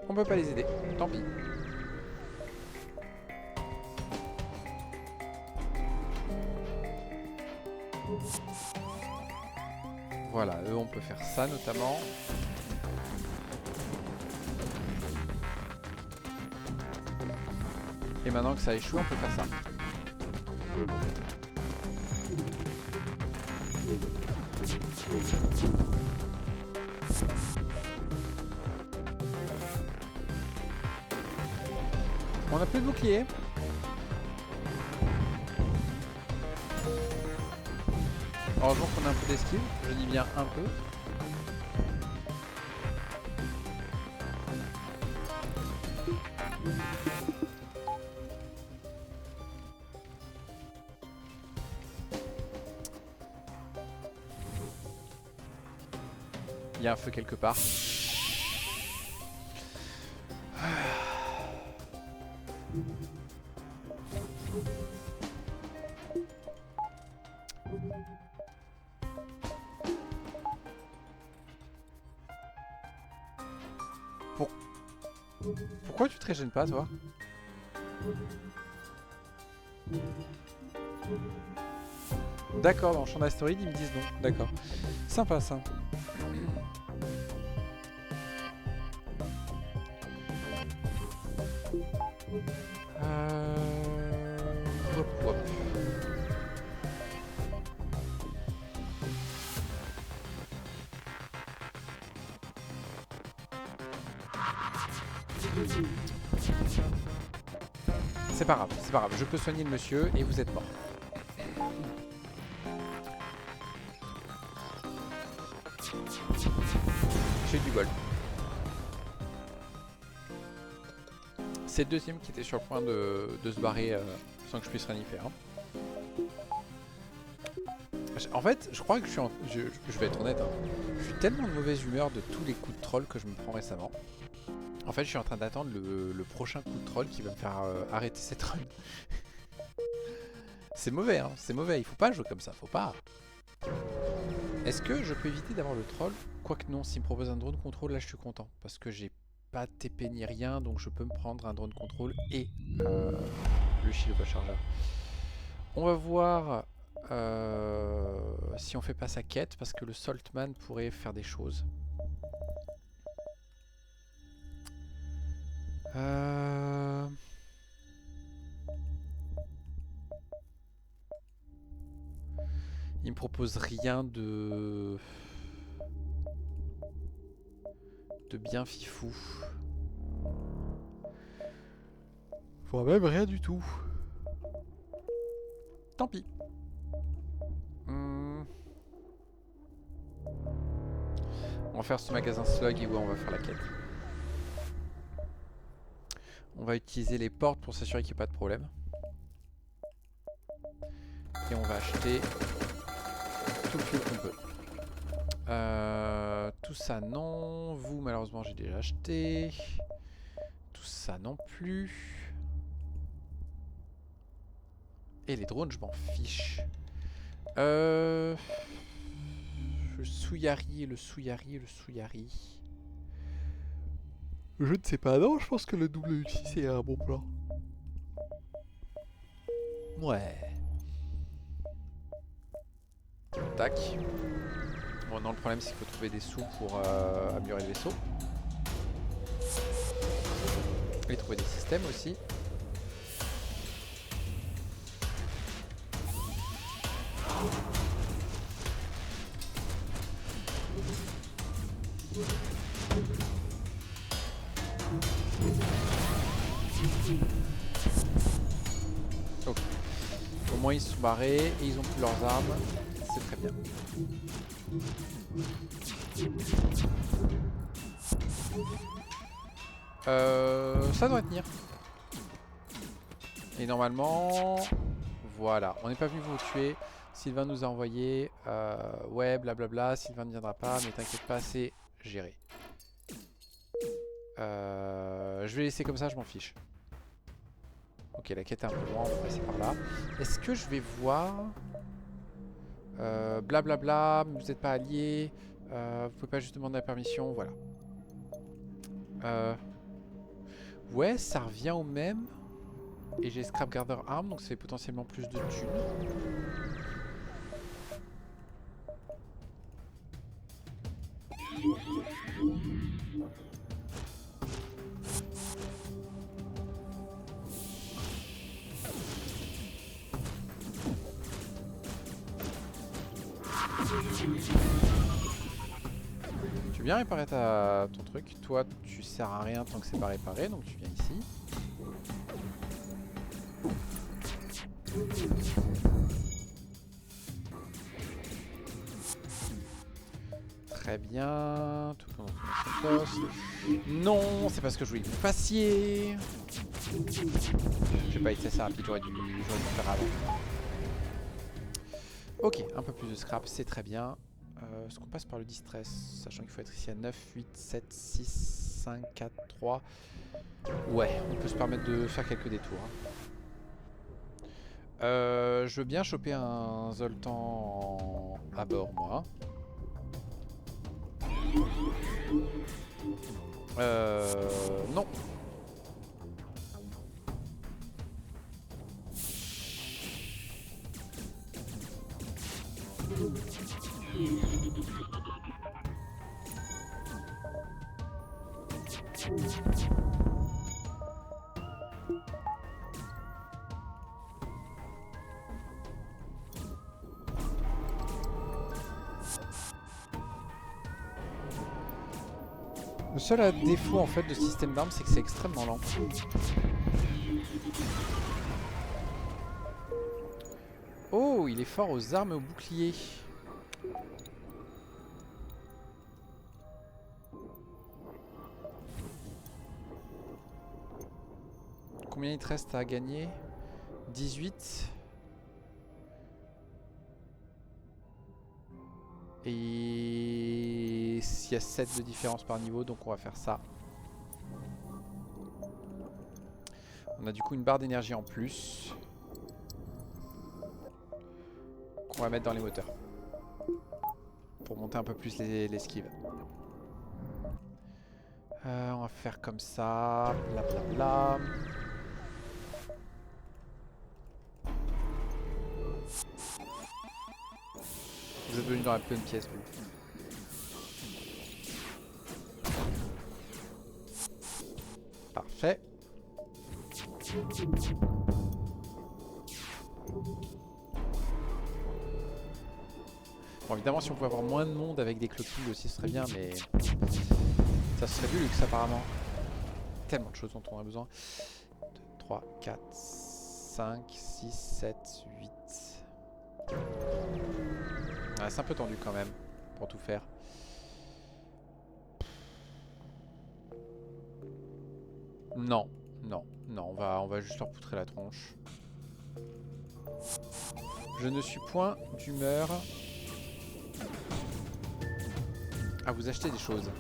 On peut pas les aider, tant pis. Voilà, eux on peut faire ça notamment. Et maintenant que ça échoue, on peut faire ça. On a plus de bouclier. Heureusement qu'on a un peu d'esquive, je dis bien un peu. Il y a un feu quelque part. Pourquoi tu te régènes pas, toi? D'accord, dans le champ d'astéroïdes, ils me disent non. D'accord. Sympa, ça. C'est pas grave, c'est pas grave. Je peux soigner le monsieur et vous êtes mort. J'ai eu du bol. C'est le deuxième qui était sur le point de se barrer sans que je puisse rien y faire. En fait, je crois que je vais être honnête. Je suis tellement de mauvaise humeur de tous les coups de troll que je me prends récemment. En fait, je suis en train d'attendre le prochain coup de troll qui va me faire arrêter cette run. C'est mauvais, hein, c'est mauvais. Il faut pas jouer comme ça, faut pas. Est-ce que je peux éviter d'avoir le troll? Quoique non, s'il me propose un drone contrôle, là je suis content. Parce que j'ai pas TP ni rien, donc je peux me prendre un drone contrôle et le shield chargeur. On va voir si on fait pas sa quête, parce que le Saltman pourrait faire des choses. Il me propose rien de bien fifou. Voire même rien du tout. Tant pis. On va faire ce magasin slug et ouais, on va faire la quête. On va utiliser les portes pour s'assurer qu'il n'y ait pas de problème. Et on va acheter tout le fuel qu'on peut. Tout ça non. Vous malheureusement j'ai déjà acheté. Tout ça non plus. Et les drones je m'en fiche. Le Souyari, le Souyari, le Souyari. Je ne sais pas, non, je pense que le double ulti c'est un bon plan. Ouais. Tac. Bon, non, le problème c'est qu'il faut trouver des sous pour améliorer le vaisseau. Et trouver des systèmes aussi. Ok. Au moins ils se sont barrés et ils ont plus leurs armes. C'est très bien. Ça doit tenir. Et normalement... Voilà. On n'est pas venu vous tuer. Sylvain nous a envoyé. Ouais, blablabla. Sylvain ne viendra pas. Mais t'inquiète pas, c'est géré. Je vais laisser comme ça, je m'en fiche. Ok, la quête est un peu loin, on va passer par là. Est-ce que je vais voir... blablabla, vous n'êtes pas alliés. Vous pouvez pas juste demander la permission, voilà. Ouais, ça revient au même. Et j'ai Scrap Gather Arm, donc c'est potentiellement plus de thunes. Tu viens réparer ton truc. Toi, tu sers à rien tant que c'est pas réparé, donc tu viens ici. Très bien. Tout le monde non, c'est pas ce que je voulais que vous fassiez. J'ai pas été assez rapide, j'aurais dû faire avant. Ok, un peu plus de scrap, c'est très bien. Est-ce qu'on passe par le distress, sachant qu'il faut être ici à 9, 8, 7, 6, 5, 4, 3. Ouais, on peut se permettre de faire quelques détours. Je veux bien choper un Zoltan à bord, moi. Non. Le seul défaut en fait de ce système d'armes, c'est que c'est extrêmement lent. Oh, il est fort aux armes et aux boucliers. Combien il te reste à gagner? 18. Et s'il y a 7 de différence par niveau, donc on va faire ça. On a du coup une barre d'énergie en plus qu'on va mettre dans les moteurs pour monter un peu plus l'esquive. On va faire comme ça, blablabla. Vous êtes venus dans la pleine pièce, vous. Parfait. Bon, évidemment, si on pouvait avoir moins de monde avec des clockings aussi, ce serait bien, mais ça serait du luxe apparemment. Tellement de choses dont on a besoin. 2, 3, 4, 5, 6, 7, 8. Ouais, c'est un peu tendu quand même pour tout faire. Non, non, non, on va juste leur poutrer la tronche. Je ne suis point d'humeur à vous acheter des choses.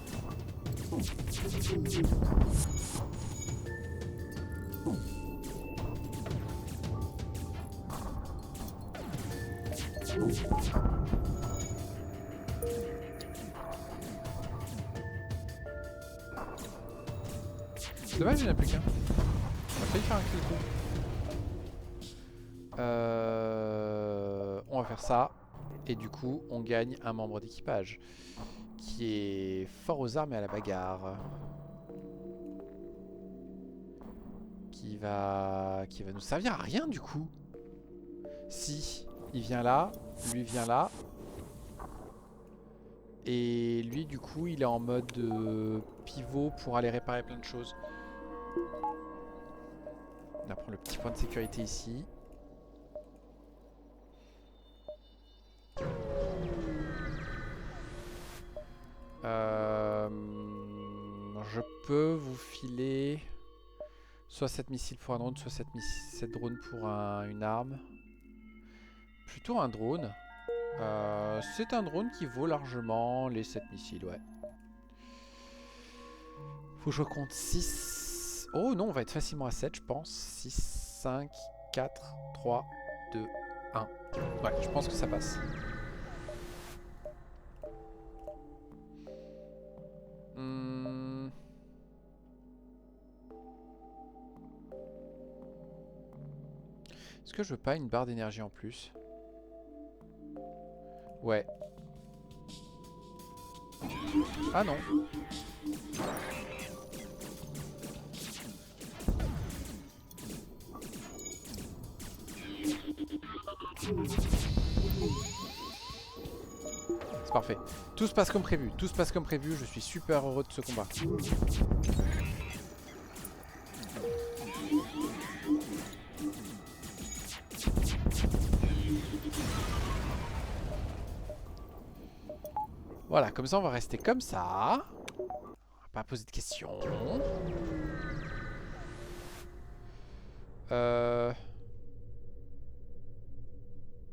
C'est dommage, il n'y en a plus qu'un. On a failli faire un kill coup. On va faire ça. Et du coup, on gagne un membre d'équipage qui est fort aux armes et à la bagarre. Qui va nous servir à rien du coup. Si, il vient là, lui vient là. Et lui du coup il est en mode pivot pour aller réparer plein de choses. On apprend le petit point de sécurité ici. Je peux vous filer soit 7 missiles pour un drone, soit 7 drones pour une arme. Plutôt un drone. C'est un drone qui vaut largement les 7 missiles, ouais. Faut que je compte 6. Oh non, on va être facilement à 7, je pense. 6, 5, 4, 3, 2, 1. Ouais, je pense que ça passe. Est-ce que je veux pas une barre d'énergie en plus? Ouais. Ah non. C'est parfait. Tout se passe comme prévu. Tout se passe comme prévu. Je suis super heureux de ce combat. Voilà, comme ça on va rester comme ça. On va pas poser de questions.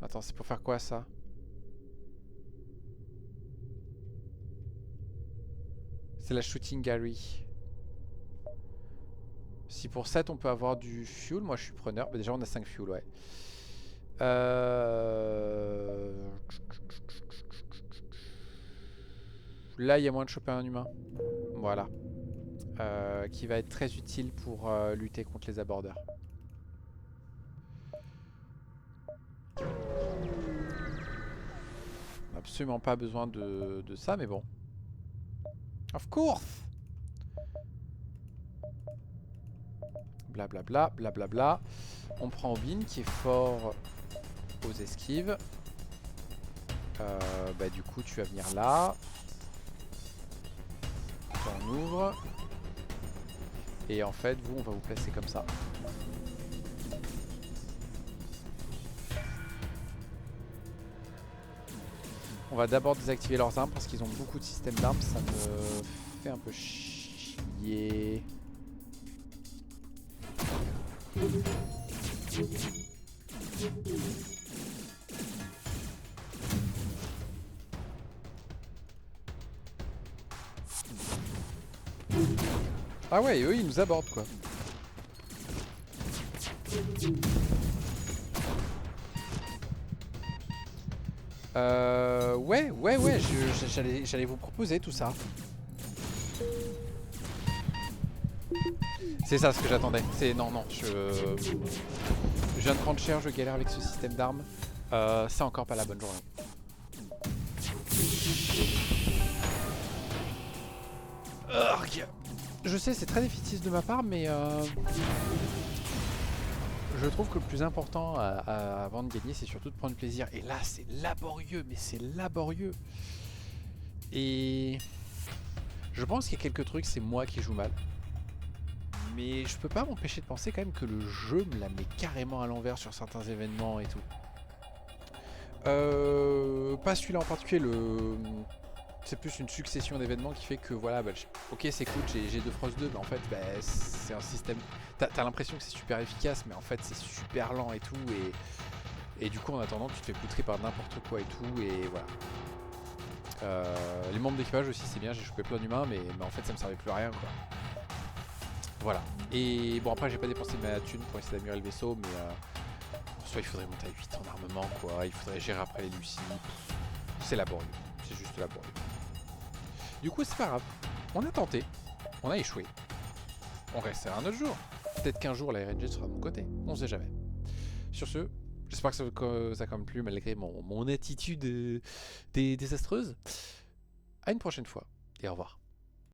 Attends, c'est pour faire quoi ça? C'est la shooting Gary. Si pour 7 on peut avoir du fuel, moi je suis preneur. Bah, déjà on a 5 fuel, ouais. Là il y a moyen de choper un humain. Voilà. Qui va être très utile pour lutter contre les abordeurs. On n'a absolument pas besoin de ça, mais bon. Of course. Blablabla, blablabla. On prend Obin qui est fort aux esquives. Bah du coup tu vas venir là. On ouvre. Et en fait vous on va vous placer comme ça. On va d'abord désactiver leurs armes parce qu'ils ont beaucoup de systèmes d'armes. Ça me fait un peu chier. Ah ouais, eux ils nous abordent quoi. Ouais, j'allais vous proposer tout ça. C'est ça ce que j'attendais. Non, je viens de prendre cher, je galère avec ce système d'armes. C'est encore pas la bonne journée. Urgh. Je sais, c'est très défaitiste de ma part, mais je trouve que le plus important avant de gagner, c'est surtout de prendre plaisir. Et là, c'est laborieux, mais c'est laborieux. Et je pense qu'il y a quelques trucs, c'est moi qui joue mal. Mais je peux pas m'empêcher de penser quand même que le jeu me la met carrément à l'envers sur certains événements et tout. Pas celui-là en particulier, c'est plus une succession d'événements qui fait que voilà, bah, ok c'est cool, j'ai deux Frost 2, mais en fait bah, c'est un système... T'as l'impression que c'est super efficace, mais en fait c'est super lent et tout, et du coup en attendant tu te fais poutrer par n'importe quoi et tout, et voilà. Les membres d'équipage aussi c'est bien, j'ai chopé plein d'humains, mais en fait ça me servait plus à rien quoi. Voilà. Et bon après j'ai pas dépensé ma thune pour essayer d'améliorer le vaisseau, mais soit il faudrait monter à 8 en armement quoi, il faudrait gérer après les Lucie. C'est laborieux, c'est juste laborieux. Du coup c'est pas grave, on a tenté, on a échoué. On restera un autre jour. Peut-être qu'un jour la RNG sera de mon côté, on sait jamais. Sur ce, j'espère que ça vous a quand même plu malgré mon attitude désastreuse. À une prochaine fois et au revoir.